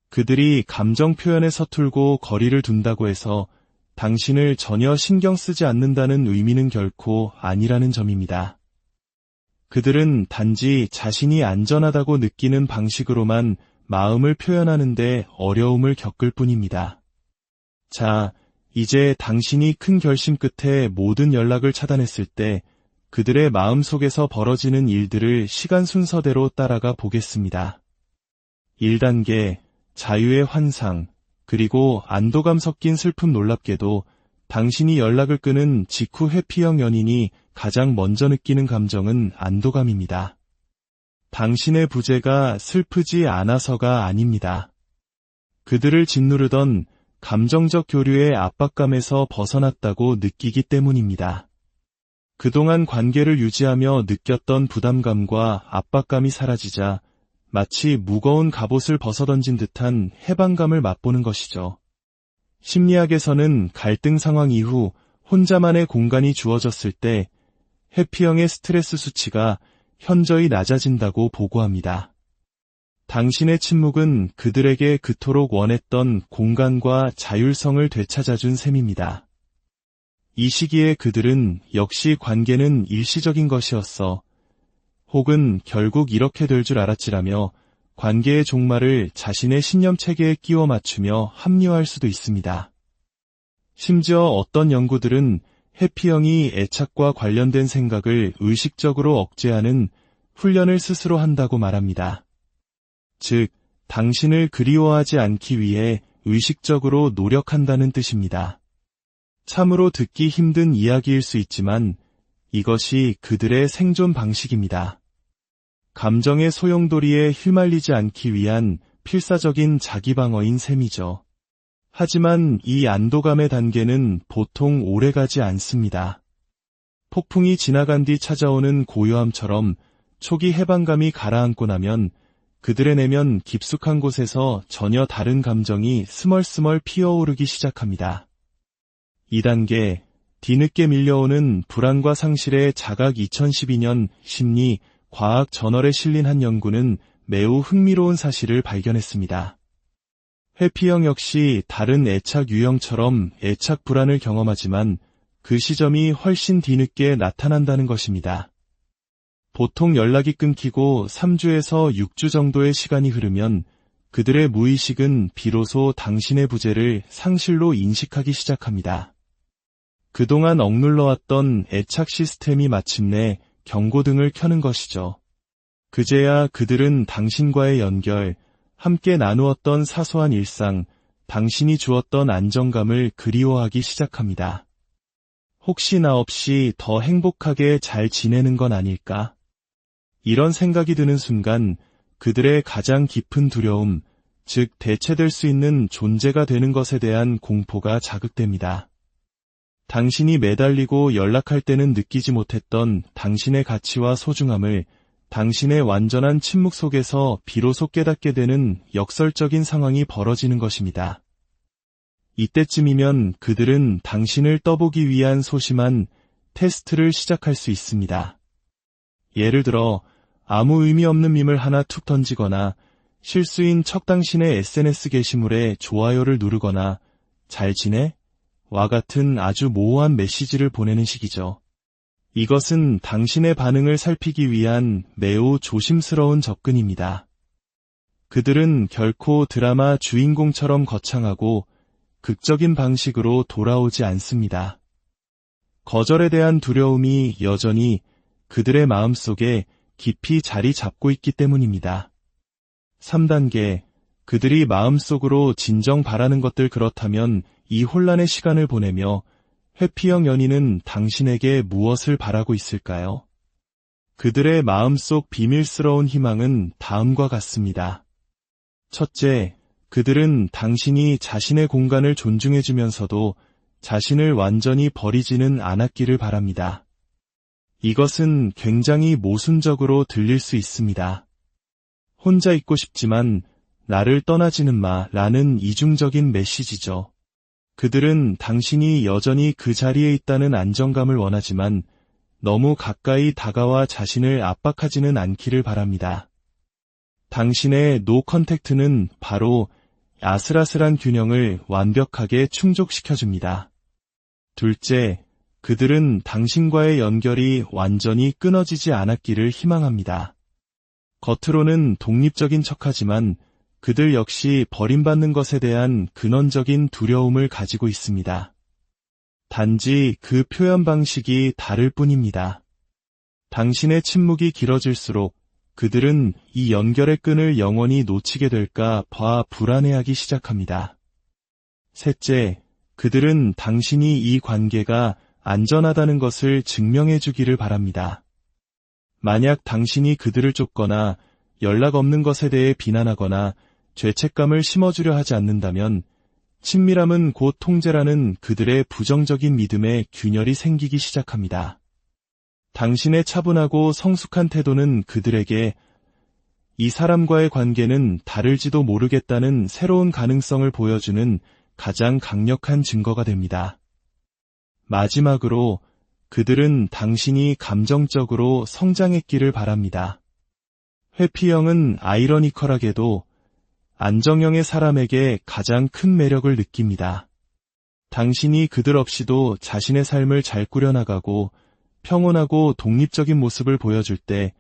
그들이 감정 표현에 서툴고 거리를 둔다고 해서 당신을 전혀 신경 쓰지 않는다는 의미는 결코 아니라는 점입니다. 그들은 단지 자신이 안전하다고 느끼는 방식으로만 마음을 표현하는데 어려움을 겪을 뿐입니다. 자, 이제 당신이 큰 결심 끝에 모든 연락을 차단했을 때 그들의 마음속에서 벌어지는 일들을 시간 순서대로 따라가 보겠습니다. 1단계, 자유의 환상, 그리고 안도감 섞인 슬픔. 놀랍게도 당신이 연락을 끊은 직후 회피형 연인이 가장 먼저 느끼는 감정은 안도감입니다. 당신의 부재가 슬프지 않아서가 아닙니다. 그들을 짓누르던 감정적 교류의 압박감에서 벗어났다고 느끼기 때문입니다. 그동안 관계를 유지하며 느꼈던 부담감과 압박감이 사라지자 마치 무거운 갑옷을 벗어던진 듯한 해방감을 맛보는 것이죠. 심리학에서는 갈등 상황 이후 혼자만의 공간이 주어졌을 때 회피형의 스트레스 수치가 현저히 낮아진다고 보고합니다. 당신의 침묵은 그들에게 그토록 원했던 공간과 자율성을 되찾아준 셈입니다. 이 시기에 그들은 역시 관계는 일시적인 것이었어, 혹은 결국 이렇게 될 줄 알았지라며 관계의 종말을 자신의 신념 체계에 끼워 맞추며 합리화할 수도 있습니다. 심지어 어떤 연구들은 회피형이 애착과 관련된 생각을 의식적으로 억제하는 훈련을 스스로 한다고 말합니다. 즉, 당신을 그리워하지 않기 위해 의식적으로 노력한다는 뜻입니다. 참으로 듣기 힘든 이야기일 수 있지만 이것이 그들의 생존 방식입니다. 감정의 소용돌이에 휘말리지 않기 위한 필사적인 자기방어인 셈이죠. 하지만 이 안도감의 단계는 보통 오래가지 않습니다. 폭풍이 지나간 뒤 찾아오는 고요함처럼 초기 해방감이 가라앉고 나면 그들의 내면 깊숙한 곳에서 전혀 다른 감정이 스멀스멀 피어오르기 시작합니다. 2단계, 뒤늦게 밀려오는 불안과 상실의 자각 2012년 심리, 과학 저널에 실린 한 연구는 매우 흥미로운 사실을 발견했습니다. 회피형 역시 다른 애착 유형처럼 애착 불안을 경험하지만 그 시점이 훨씬 뒤늦게 나타난다는 것입니다. 보통 연락이 끊기고 3주에서 6주 정도의 시간이 흐르면 그들의 무의식은 비로소 당신의 부재를 상실로 인식하기 시작합니다. 그동안 억눌러왔던 애착 시스템이 마침내 경고등을 켜는 것이죠. 그제야 그들은 당신과의 연결, 함께 나누었던 사소한 일상, 당신이 주었던 안정감을 그리워하기 시작합니다. 혹시 나 없이 더 행복하게 잘 지내는 건 아닐까? 이런 생각이 드는 순간 그들의 가장 깊은 두려움, 즉 대체될 수 있는 존재가 되는 것에 대한 공포가 자극됩니다. 당신이 매달리고 연락할 때는 느끼지 못했던 당신의 가치와 소중함을 당신의 완전한 침묵 속에서 비로소 깨닫게 되는 역설적인 상황이 벌어지는 것입니다. 이때쯤이면 그들은 당신을 떠보기 위한 소심한 테스트를 시작할 수 있습니다. 예를 들어 아무 의미 없는 밈을 하나 툭 던지거나 실수인 척 당신의 SNS 게시물에 좋아요를 누르거나 잘 지내? 와 같은 아주 모호한 메시지를 보내는 식이죠. 이것은 당신의 반응을 살피기 위한 매우 조심스러운 접근입니다. 그들은 결코 드라마 주인공처럼 거창하고 극적인 방식으로 돌아오지 않습니다. 거절에 대한 두려움이 여전히 그들의 마음속에 깊이 자리 잡고 있기 때문입니다. 3단계, 그들이 마음속으로 진정 바라는 것들. 그렇다면 이 혼란의 시간을 보내며 회피형 연인은 당신에게 무엇을 바라고 있을까요? 그들의 마음속 비밀스러운 희망은 다음과 같습니다. 첫째, 그들은 당신이 자신의 공간을 존중해주면서도 자신을 완전히 버리지는 않았기를 바랍니다. 이것은 굉장히 모순적으로 들릴 수 있습니다. 혼자 있고 싶지만 나를 떠나지는 마라는 이중적인 메시지죠. 그들은 당신이 여전히 그 자리에 있다는 안정감을 원하지만 너무 가까이 다가와 자신을 압박하지는 않기를 바랍니다. 당신의 노 컨택트는 바로 아슬아슬한 균형을 완벽하게 충족시켜줍니다. 둘째, 그들은 당신과의 연결이 완전히 끊어지지 않았기를 희망합니다. 겉으로는 독립적인 척하지만 그들 역시 버림받는 것에 대한 근원적인 두려움을 가지고 있습니다. 단지 그 표현 방식이 다를 뿐입니다. 당신의 침묵이 길어질수록 그들은 이 연결의 끈을 영원히 놓치게 될까 봐 불안해하기 시작합니다. 셋째, 그들은 당신이 이 관계가 안전하다는 것을 증명해 주기를 바랍니다. 만약 당신이 그들을 쫓거나 연락 없는 것에 대해 비난하거나 죄책감을 심어주려 하지 않는다면 친밀함은 곧 통제라는 그들의 부정적인 믿음에 균열이 생기기 시작합니다. 당신의 차분하고 성숙한 태도는 그들에게 이 사람과의 관계는 다를지도 모르겠다는 새로운 가능성을 보여주는 가장 강력한 증거가 됩니다. 마지막으로 그들은 당신이 감정적으로 성장했기를 바랍니다. 회피형은 아이러니컬하게도 안정형의 사람에게 가장 큰 매력을 느낍니다. 당신이 그들 없이도 자신의 삶을 잘 꾸려나가고 평온하고 독립적인 모습을 보여줄 때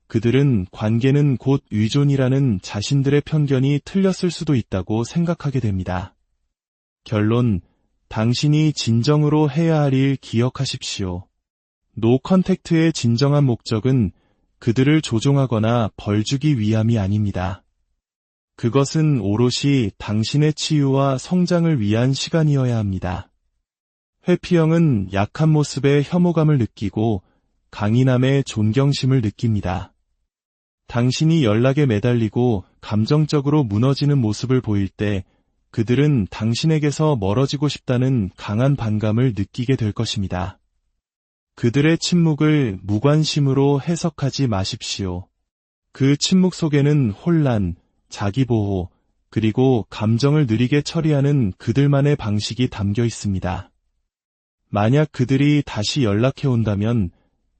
그들은 관계는 곧 의존이라는 자신들의 편견이 틀렸을 수도 있다고 생각하게 됩니다. 결론, 당신이 진정으로 해야 할 일 기억하십시오. 노 컨택트의 진정한 목적은 그들을 조종하거나 벌주기 위함이 아닙니다. 그것은 오롯이 당신의 치유와 성장을 위한 시간이어야 합니다. 회피형은 약한 모습에 혐오감을 느끼고 강인함에 존경심을 느낍니다. 당신이 연락에 매달리고 감정적으로 무너지는 모습을 보일 때 그들은 당신에게서 멀어지고 싶다는 강한 반감을 느끼게 될 것입니다. 그들의 침묵을 무관심으로 해석하지 마십시오. 그 침묵 속에는 혼란, 자기보호, 그리고 감정을 느리게 처리하는 그들만의 방식이 담겨 있습니다. 만약 그들이 다시 연락해 온다면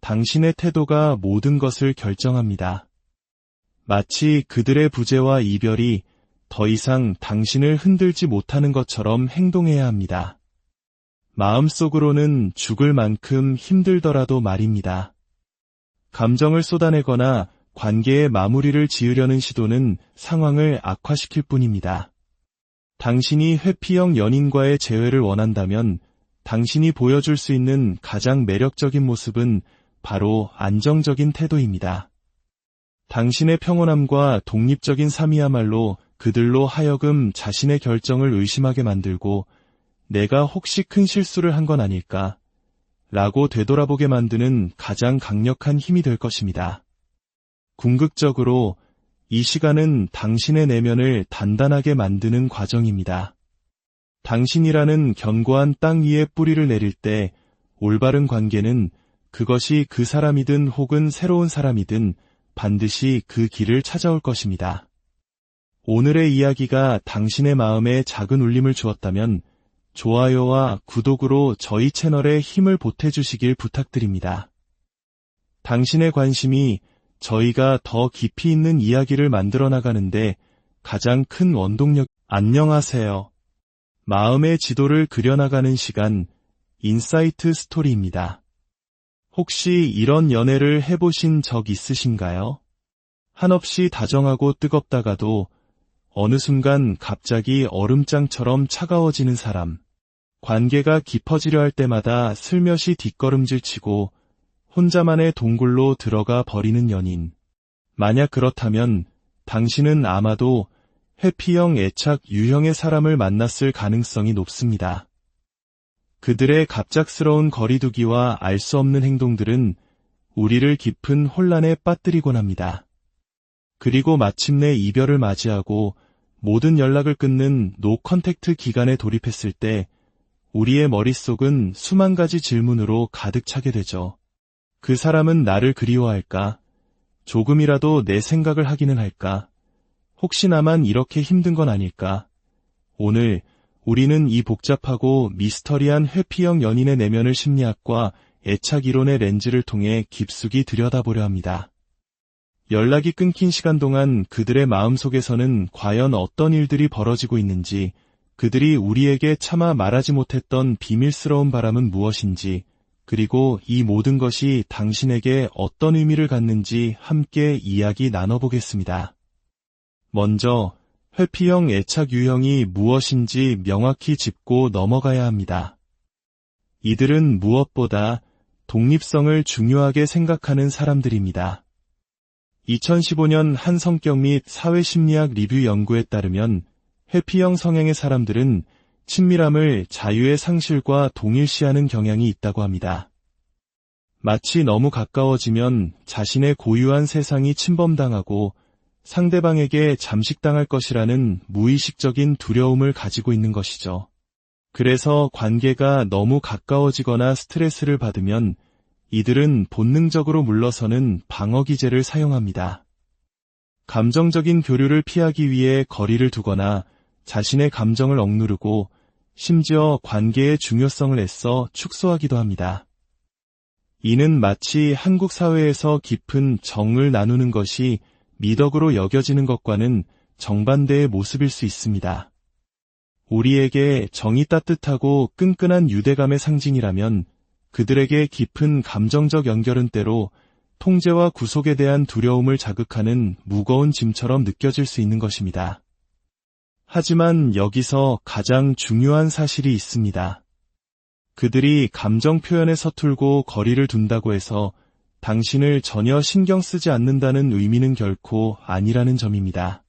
당신의 태도가 모든 것을 결정합니다. 마치 그들의 부재와 이별이 더 이상 당신을 흔들지 못하는 것처럼 행동해야 합니다. 마음속으로는 죽을 만큼 힘들더라도 말입니다. 감정을 쏟아내거나 관계의 마무리를 지으려는 시도는 상황을 악화시킬 뿐입니다. 당신이 회피형 연인과의 재회를 원한다면 당신이 보여줄 수 있는 가장 매력적인 모습은 바로 안정적인 태도입니다. 당신의 평온함과 독립적인 삶이야말로 그들로 하여금 자신의 결정을 의심하게 만들고 내가 혹시 큰 실수를 한 건 아닐까? 라고 되돌아보게 만드는 가장 강력한 힘이 될 것입니다. 궁극적으로 이 시간은 당신의 내면을 단단하게 만드는 과정입니다. 당신이라는 견고한 땅 위에 뿌리를 내릴 때 올바른 관계는 그것이 그 사람이든 혹은 새로운 사람이든 반드시 그 길을 찾아올 것입니다. 오늘의 이야기가 당신의 마음에 작은 울림을 주었다면 좋아요와 구독으로 저희 채널에 힘을 보태주시길 부탁드립니다. 당신의 관심이 저희가 더 깊이 있는 이야기를 만들어 나가는데 가장 큰 원동력. 안녕하세요. 마음의 지도를 그려나가는 시간, 인사이트 스토리입니다. 혹시 이런 연애를 해보신 적 있으신가요? 한없이 다정하고 뜨겁다가도 어느 순간 갑자기 얼음장처럼 차가워지는 사람. 관계가 깊어지려 할 때마다 슬며시 뒷걸음질치고 혼자만의 동굴로 들어가 버리는 연인. 만약 그렇다면 당신은 아마도 회피형 애착 유형의 사람을 만났을 가능성이 높습니다. 그들의 갑작스러운 거리두기와 알 수 없는 행동들은 우리를 깊은 혼란에 빠뜨리곤 합니다. 그리고 마침내 이별을 맞이하고 모든 연락을 끊는 노 컨택트 기간에 돌입했을 때 우리의 머릿속은 수만 가지 질문으로 가득 차게 되죠. 그 사람은 나를 그리워할까? 조금이라도 내 생각을 하기는 할까? 혹시 나만 이렇게 힘든 건 아닐까? 오늘 우리는 이 복잡하고 미스터리한 회피형 연인의 내면을 심리학과 애착 이론의 렌즈를 통해 깊숙이 들여다보려 합니다. 연락이 끊긴 시간 동안 그들의 마음속에서는 과연 어떤 일들이 벌어지고 있는지, 그들이 우리에게 차마 말하지 못했던 비밀스러운 바람은 무엇인지, 그리고 이 모든 것이 당신에게 어떤 의미를 갖는지 함께 이야기 나눠보겠습니다. 먼저 회피형 애착 유형이 무엇인지 명확히 짚고 넘어가야 합니다. 이들은 무엇보다 독립성을 중요하게 생각하는 사람들입니다. 2015년 한 성격 및 사회심리학 리뷰 연구에 따르면 회피형 성향의 사람들은 친밀함을 자유의 상실과 동일시하는 경향이 있다고 합니다. 마치 너무 가까워지면 자신의 고유한 세상이 침범당하고 상대방에게 잠식당할 것이라는 무의식적인 두려움을 가지고 있는 것이죠. 그래서 관계가 너무 가까워지거나 스트레스를 받으면 이들은 본능적으로 물러서는 방어기제를 사용합니다. 감정적인 교류를 피하기 위해 거리를 두거나 자신의 감정을 억누르고 심지어 관계의 중요성을 애써 축소하기도 합니다. 이는 마치 한국 사회에서 깊은 정을 나누는 것이 미덕으로 여겨지는 것과는 정반대의 모습일 수 있습니다. 우리에게 정이 따뜻하고 끈끈한 유대감의 상징이라면 그들에게 깊은 감정적 연결은 때로 통제와 구속에 대한 두려움을 자극하는 무거운 짐처럼 느껴질 수 있는 것입니다. 하지만 여기서 가장 중요한 사실이 있습니다. 그들이 감정 표현에 서툴고 거리를 둔다고 해서 당신을 전혀 신경 쓰지 않는다는 의미는 결코 아니라는 점입니다.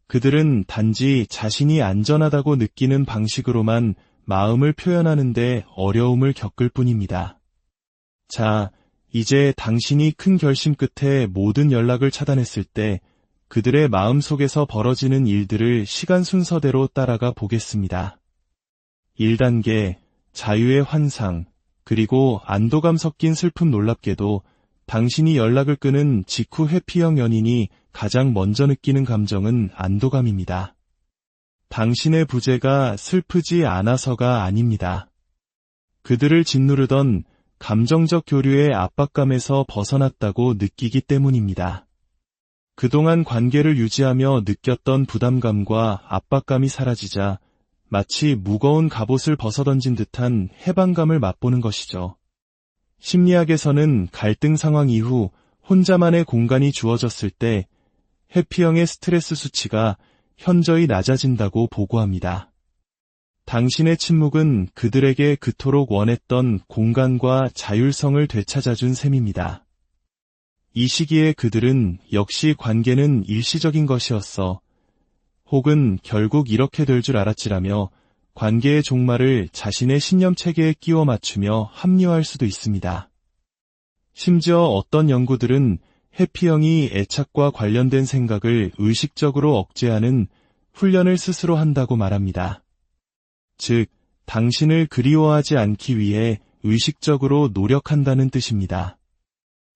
그들은 단지 자신이 안전하다고 느끼는 방식으로만 마음을 표현하는데 어려움을 겪을 뿐입니다. 자, 이제 당신이 큰 결심 끝에 모든 연락을 차단했을 때 그들의 마음속에서 벌어지는 일들을 시간 순서대로 따라가 보겠습니다. 1단계, 자유의 환상, 그리고 안도감 섞인 슬픔. 놀랍게도 당신이 연락을 끊은 직후 회피형 연인이 가장 먼저 느끼는 감정은 안도감입니다. 당신의 부재가 슬프지 않아서가 아닙니다. 그들을 짓누르던 감정적 교류의 압박감에서 벗어났다고 느끼기 때문입니다. 그동안 관계를 유지하며 느꼈던 부담감과 압박감이 사라지자 마치 무거운 갑옷을 벗어던진 듯한 해방감을 맛보는 것이죠. 심리학에서는 갈등 상황 이후 혼자만의 공간이 주어졌을 때 해피형의 스트레스 수치가 현저히 낮아진다고 보고합니다. 당신의 침묵은 그들에게 그토록 원했던 공간과 자율성을 되찾아준 셈입니다. 이 시기에 그들은 역시 관계는 일시적인 것이었어. 혹은 결국 이렇게 될 줄 알았지라며 관계의 종말을 자신의 신념 체계에 끼워 맞추며 합리화할 수도 있습니다. 심지어 어떤 연구들은 해피형이 애착과 관련된 생각을 의식적으로 억제하는 훈련을 스스로 한다고 말합니다. 즉, 당신을 그리워하지 않기 위해 의식적으로 노력한다는 뜻입니다.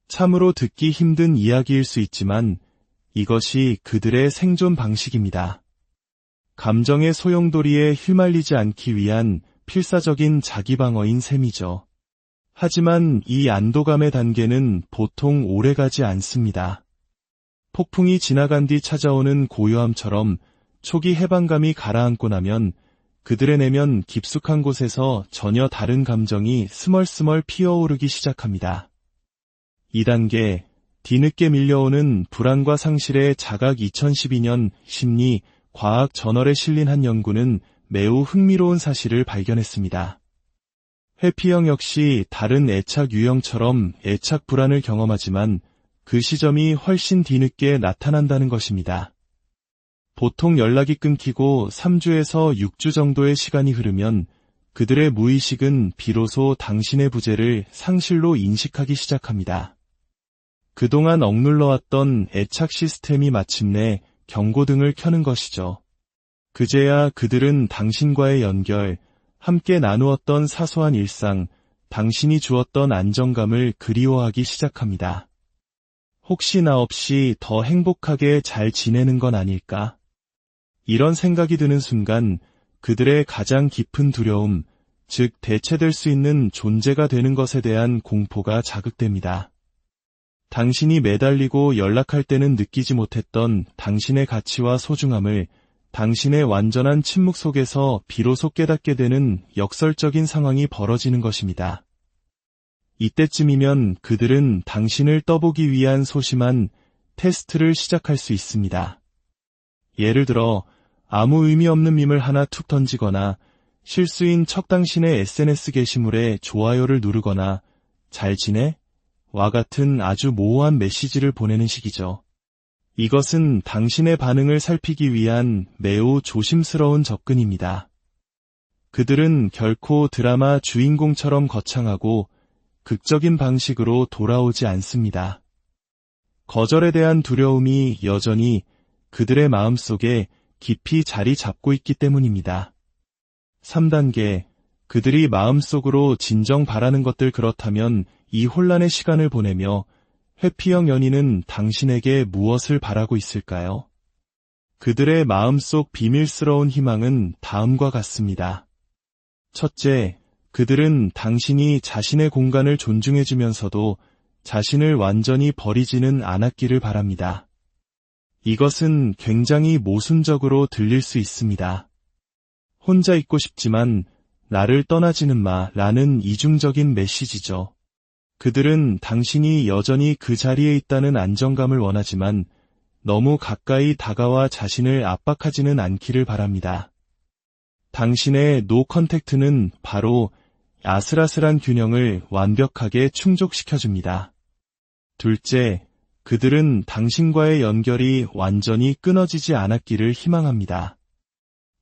참으로 듣기 힘든 이야기일 수 있지만 이것이 그들의 생존 방식입니다. 감정의 소용돌이에 휘말리지 않기 위한 필사적인 자기방어인 셈이죠. 하지만 이 안도감의 단계는 보통 오래가지 않습니다. 폭풍이 지나간 뒤 찾아오는 고요함처럼 초기 해방감이 가라앉고 나면 그들의 내면 깊숙한 곳에서 전혀 다른 감정이 스멀스멀 피어오르기 시작합니다. 2단계, 뒤늦게 밀려오는 불안과 상실의 자각. 2012년 심리 과학 저널에 실린 한 연구는 매우 흥미로운 사실을 발견했습니다. 회피형 역시 다른 애착 유형처럼 애착 불안을 경험하지만 그 시점이 훨씬 뒤늦게 나타난다는 것입니다. 보통 연락이 끊기고 3주에서 6주 정도의 시간이 흐르면 그들의 무의식은 비로소 당신의 부재를 상실로 인식하기 시작합니다. 그동안 억눌러왔던 애착 시스템이 마침내 경고등을 켜는 것이죠. 그제야 그들은 당신과의 연결, 함께 나누었던 사소한 일상, 당신이 주었던 안정감을 그리워하기 시작합니다. 혹시 나 없이 더 행복하게 잘 지내는 건 아닐까? 이런 생각이 드는 순간 그들의 가장 깊은 두려움, 즉 대체될 수 있는 존재가 되는 것에 대한 공포가 자극됩니다. 당신이 매달리고 연락할 때는 느끼지 못했던 당신의 가치와 소중함을 당신의 완전한 침묵 속에서 비로소 깨닫게 되는 역설적인 상황이 벌어지는 것입니다. 이때쯤이면 그들은 당신을 떠보기 위한 소심한 테스트를 시작할 수 있습니다. 예를 들어 아무 의미 없는 밈을 하나 툭 던지거나 실수인 척 당신의 SNS 게시물에 좋아요를 누르거나 잘 지내? 와 같은 아주 모호한 메시지를 보내는 식이죠. 이것은 당신의 반응을 살피기 위한 매우 조심스러운 접근입니다. 그들은 결코 드라마 주인공처럼 거창하고 극적인 방식으로 돌아오지 않습니다. 거절에 대한 두려움이 여전히 그들의 마음속에 깊이 자리 잡고 있기 때문입니다. 3단계, 그들이 마음속으로 진정 바라는 것들. 그렇다면 이 혼란의 시간을 보내며 회피형 연인은 당신에게 무엇을 바라고 있을까요? 그들의 마음속 비밀스러운 희망은 다음과 같습니다. 첫째, 그들은 당신이 자신의 공간을 존중해주면서도 자신을 완전히 버리지는 않았기를 바랍니다. 이것은 굉장히 모순적으로 들릴 수 있습니다. 혼자 있고 싶지만 나를 떠나지는 마라는 이중적인 메시지죠. 그들은 당신이 여전히 그 자리에 있다는 안정감을 원하지만 너무 가까이 다가와 자신을 압박하지는 않기를 바랍니다. 당신의 노 컨택트는 바로 아슬아슬한 균형을 완벽하게 충족시켜줍니다. 둘째, 그들은 당신과의 연결이 완전히 끊어지지 않았기를 희망합니다.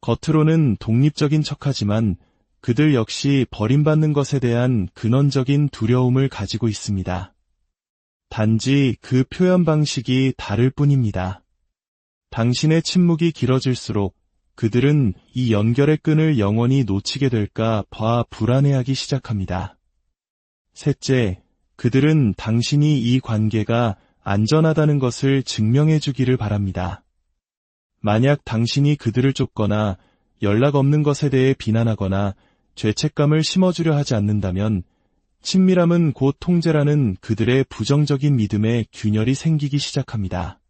겉으로는 독립적인 척하지만 그들 역시 버림받는 것에 대한 근원적인 두려움을 가지고 있습니다. 단지 그 표현 방식이 다를 뿐입니다. 당신의 침묵이 길어질수록 그들은 이 연결의 끈을 영원히 놓치게 될까 봐 불안해하기 시작합니다. 셋째, 그들은 당신이 이 관계가 안전하다는 것을 증명해 주기를 바랍니다. 만약 당신이 그들을 쫓거나 연락 없는 것에 대해 비난하거나 죄책감을 심어주려 하지 않는다면 친밀함은 곧 통제라는 그들의 부정적인 믿음에 균열이 생기기 시작합니다.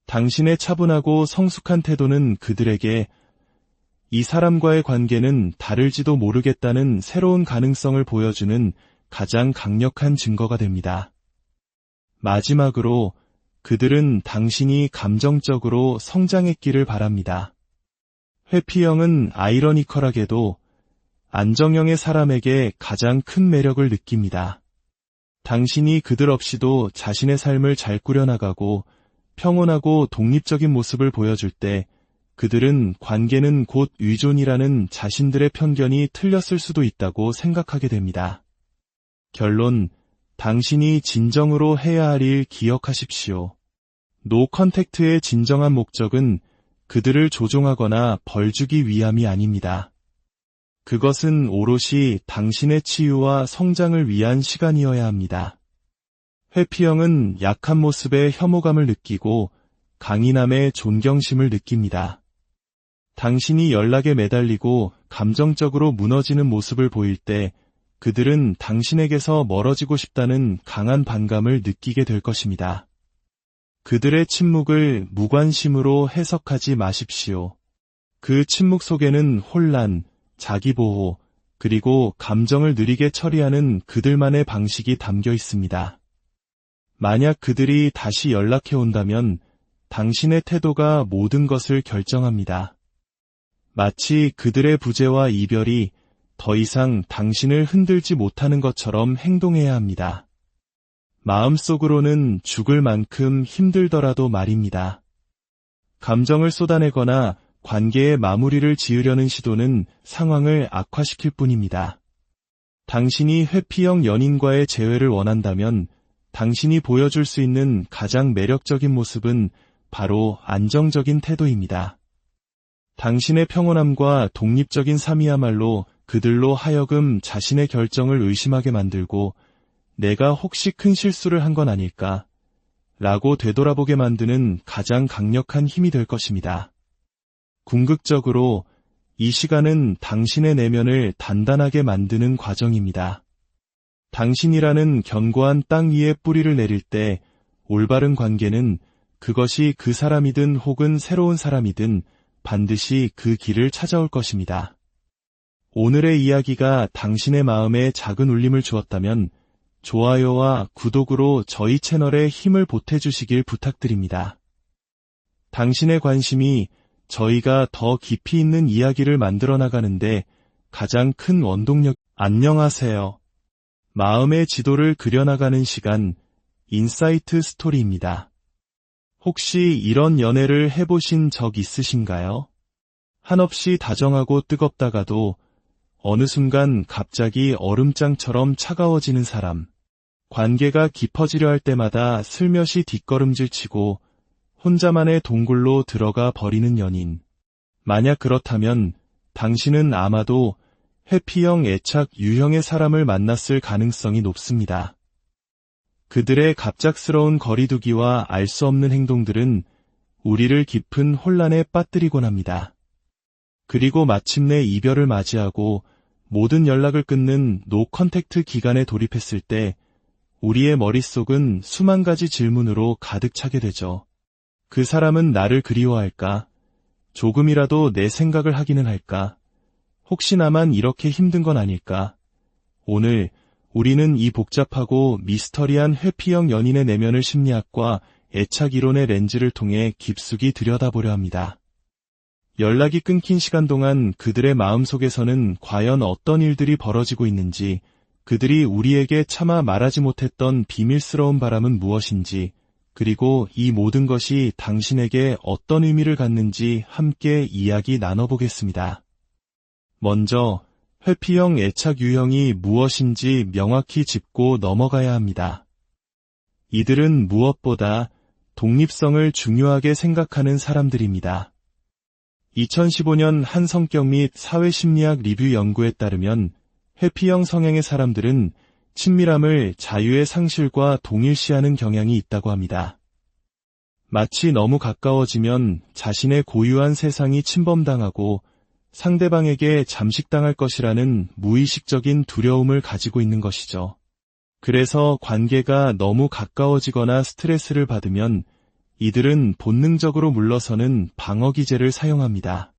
당신의 차분하고 성숙한 태도는 그들에게 이 사람과의 관계는 다를지도 모르겠다는 새로운 가능성을 보여주는 가장 강력한 증거가 됩니다. 마지막으로 그들은 당신이 감정적으로 성장했기를 바랍니다. 회피형은 아이러니컬하게도 안정형의 사람에게 가장 큰 매력을 느낍니다. 당신이 그들 없이도 자신의 삶을 잘 꾸려나가고 평온하고 독립적인 모습을 보여줄 때 그들은 관계는 곧 의존이라는 자신들의 편견이 틀렸을 수도 있다고 생각하게 됩니다. 결론, 당신이 진정으로 해야 할 일 기억하십시오. 노 컨택트의 진정한 목적은 그들을 조종하거나 벌주기 위함이 아닙니다. 그것은 오롯이 당신의 치유와 성장을 위한 시간이어야 합니다. 회피형은 약한 모습에 혐오감을 느끼고 강인함에 존경심을 느낍니다. 당신이 연락에 매달리고 감정적으로 무너지는 모습을 보일 때 그들은 당신에게서 멀어지고 싶다는 강한 반감을 느끼게 될 것입니다. 그들의 침묵을 무관심으로 해석하지 마십시오. 그 침묵 속에는 혼란, 자기보호, 그리고 감정을 느리게 처리하는 그들만의 방식이 담겨 있습니다. 만약 그들이 다시 연락해 온다면 당신의 태도가 모든 것을 결정합니다. 마치 그들의 부재와 이별이 더 이상 당신을 흔들지 못하는 것처럼 행동해야 합니다. 마음속으로는 죽을 만큼 힘들더라도 말입니다. 감정을 쏟아내거나 관계의 마무리를 지으려는 시도는 상황을 악화시킬 뿐입니다. 당신이 회피형 연인과의 재회를 원한다면 당신이 보여줄 수 있는 가장 매력적인 모습은 바로 안정적인 태도입니다. 당신의 평온함과 독립적인 삶이야말로 그들로 하여금 자신의 결정을 의심하게 만들고 내가 혹시 큰 실수를 한 건 아닐까? 라고 되돌아보게 만드는 가장 강력한 힘이 될 것입니다. 궁극적으로 이 시간은 당신의 내면을 단단하게 만드는 과정입니다. 당신이라는 견고한 땅 위에 뿌리를 내릴 때 올바른 관계는 그것이 그 사람이든 혹은 새로운 사람이든 반드시 그 길을 찾아올 것입니다. 오늘의 이야기가 당신의 마음에 작은 울림을 주었다면 좋아요와 구독으로 저희 채널에 힘을 보태주시길 부탁드립니다. 당신의 관심이 저희가 더 깊이 있는 이야기를 만들어 나가는데 가장 큰 원동력. 안녕하세요. 마음의 지도를 그려나가는 시간, 인사이트 스토리입니다. 혹시 이런 연애를 해보신 적 있으신가요? 한없이 다정하고 뜨겁다가도 어느 순간 갑자기 얼음장처럼 차가워지는 사람. 관계가 깊어지려 할 때마다 슬며시 뒷걸음질 치고 혼자만의 동굴로 들어가 버리는 연인. 만약 그렇다면 당신은 아마도 회피형 애착 유형의 사람을 만났을 가능성이 높습니다. 그들의 갑작스러운 거리두기와 알 수 없는 행동들은 우리를 깊은 혼란에 빠뜨리곤 합니다. 그리고 마침내 이별을 맞이하고 모든 연락을 끊는 노 컨택트 기간에 돌입했을 때 우리의 머릿속은 수만 가지 질문으로 가득 차게 되죠. 그 사람은 나를 그리워할까? 조금이라도 내 생각을 하기는 할까? 혹시 나만 이렇게 힘든 건 아닐까? 오늘 우리는 이 복잡하고 미스터리한 회피형 연인의 내면을 심리학과 애착 이론의 렌즈를 통해 깊숙이 들여다보려 합니다. 연락이 끊긴 시간 동안 그들의 마음속에서는 과연 어떤 일들이 벌어지고 있는지, 그들이 우리에게 차마 말하지 못했던 비밀스러운 바람은 무엇인지, 그리고 이 모든 것이 당신에게 어떤 의미를 갖는지 함께 이야기 나눠보겠습니다. 먼저 회피형 애착 유형이 무엇인지 명확히 짚고 넘어가야 합니다. 이들은 무엇보다 독립성을 중요하게 생각하는 사람들입니다. 2015년 한 성격 및 사회심리학 리뷰 연구에 따르면 회피형 성향의 사람들은 친밀함을 자유의 상실과 동일시하는 경향이 있다고 합니다. 마치 너무 가까워지면 자신의 고유한 세상이 침범당하고 상대방에게 잠식당할 것이라는 무의식적인 두려움을 가지고 있는 것이죠. 그래서 관계가 너무 가까워지거나 스트레스를 받으면 이들은 본능적으로 물러서는 방어 기제를 사용합니다.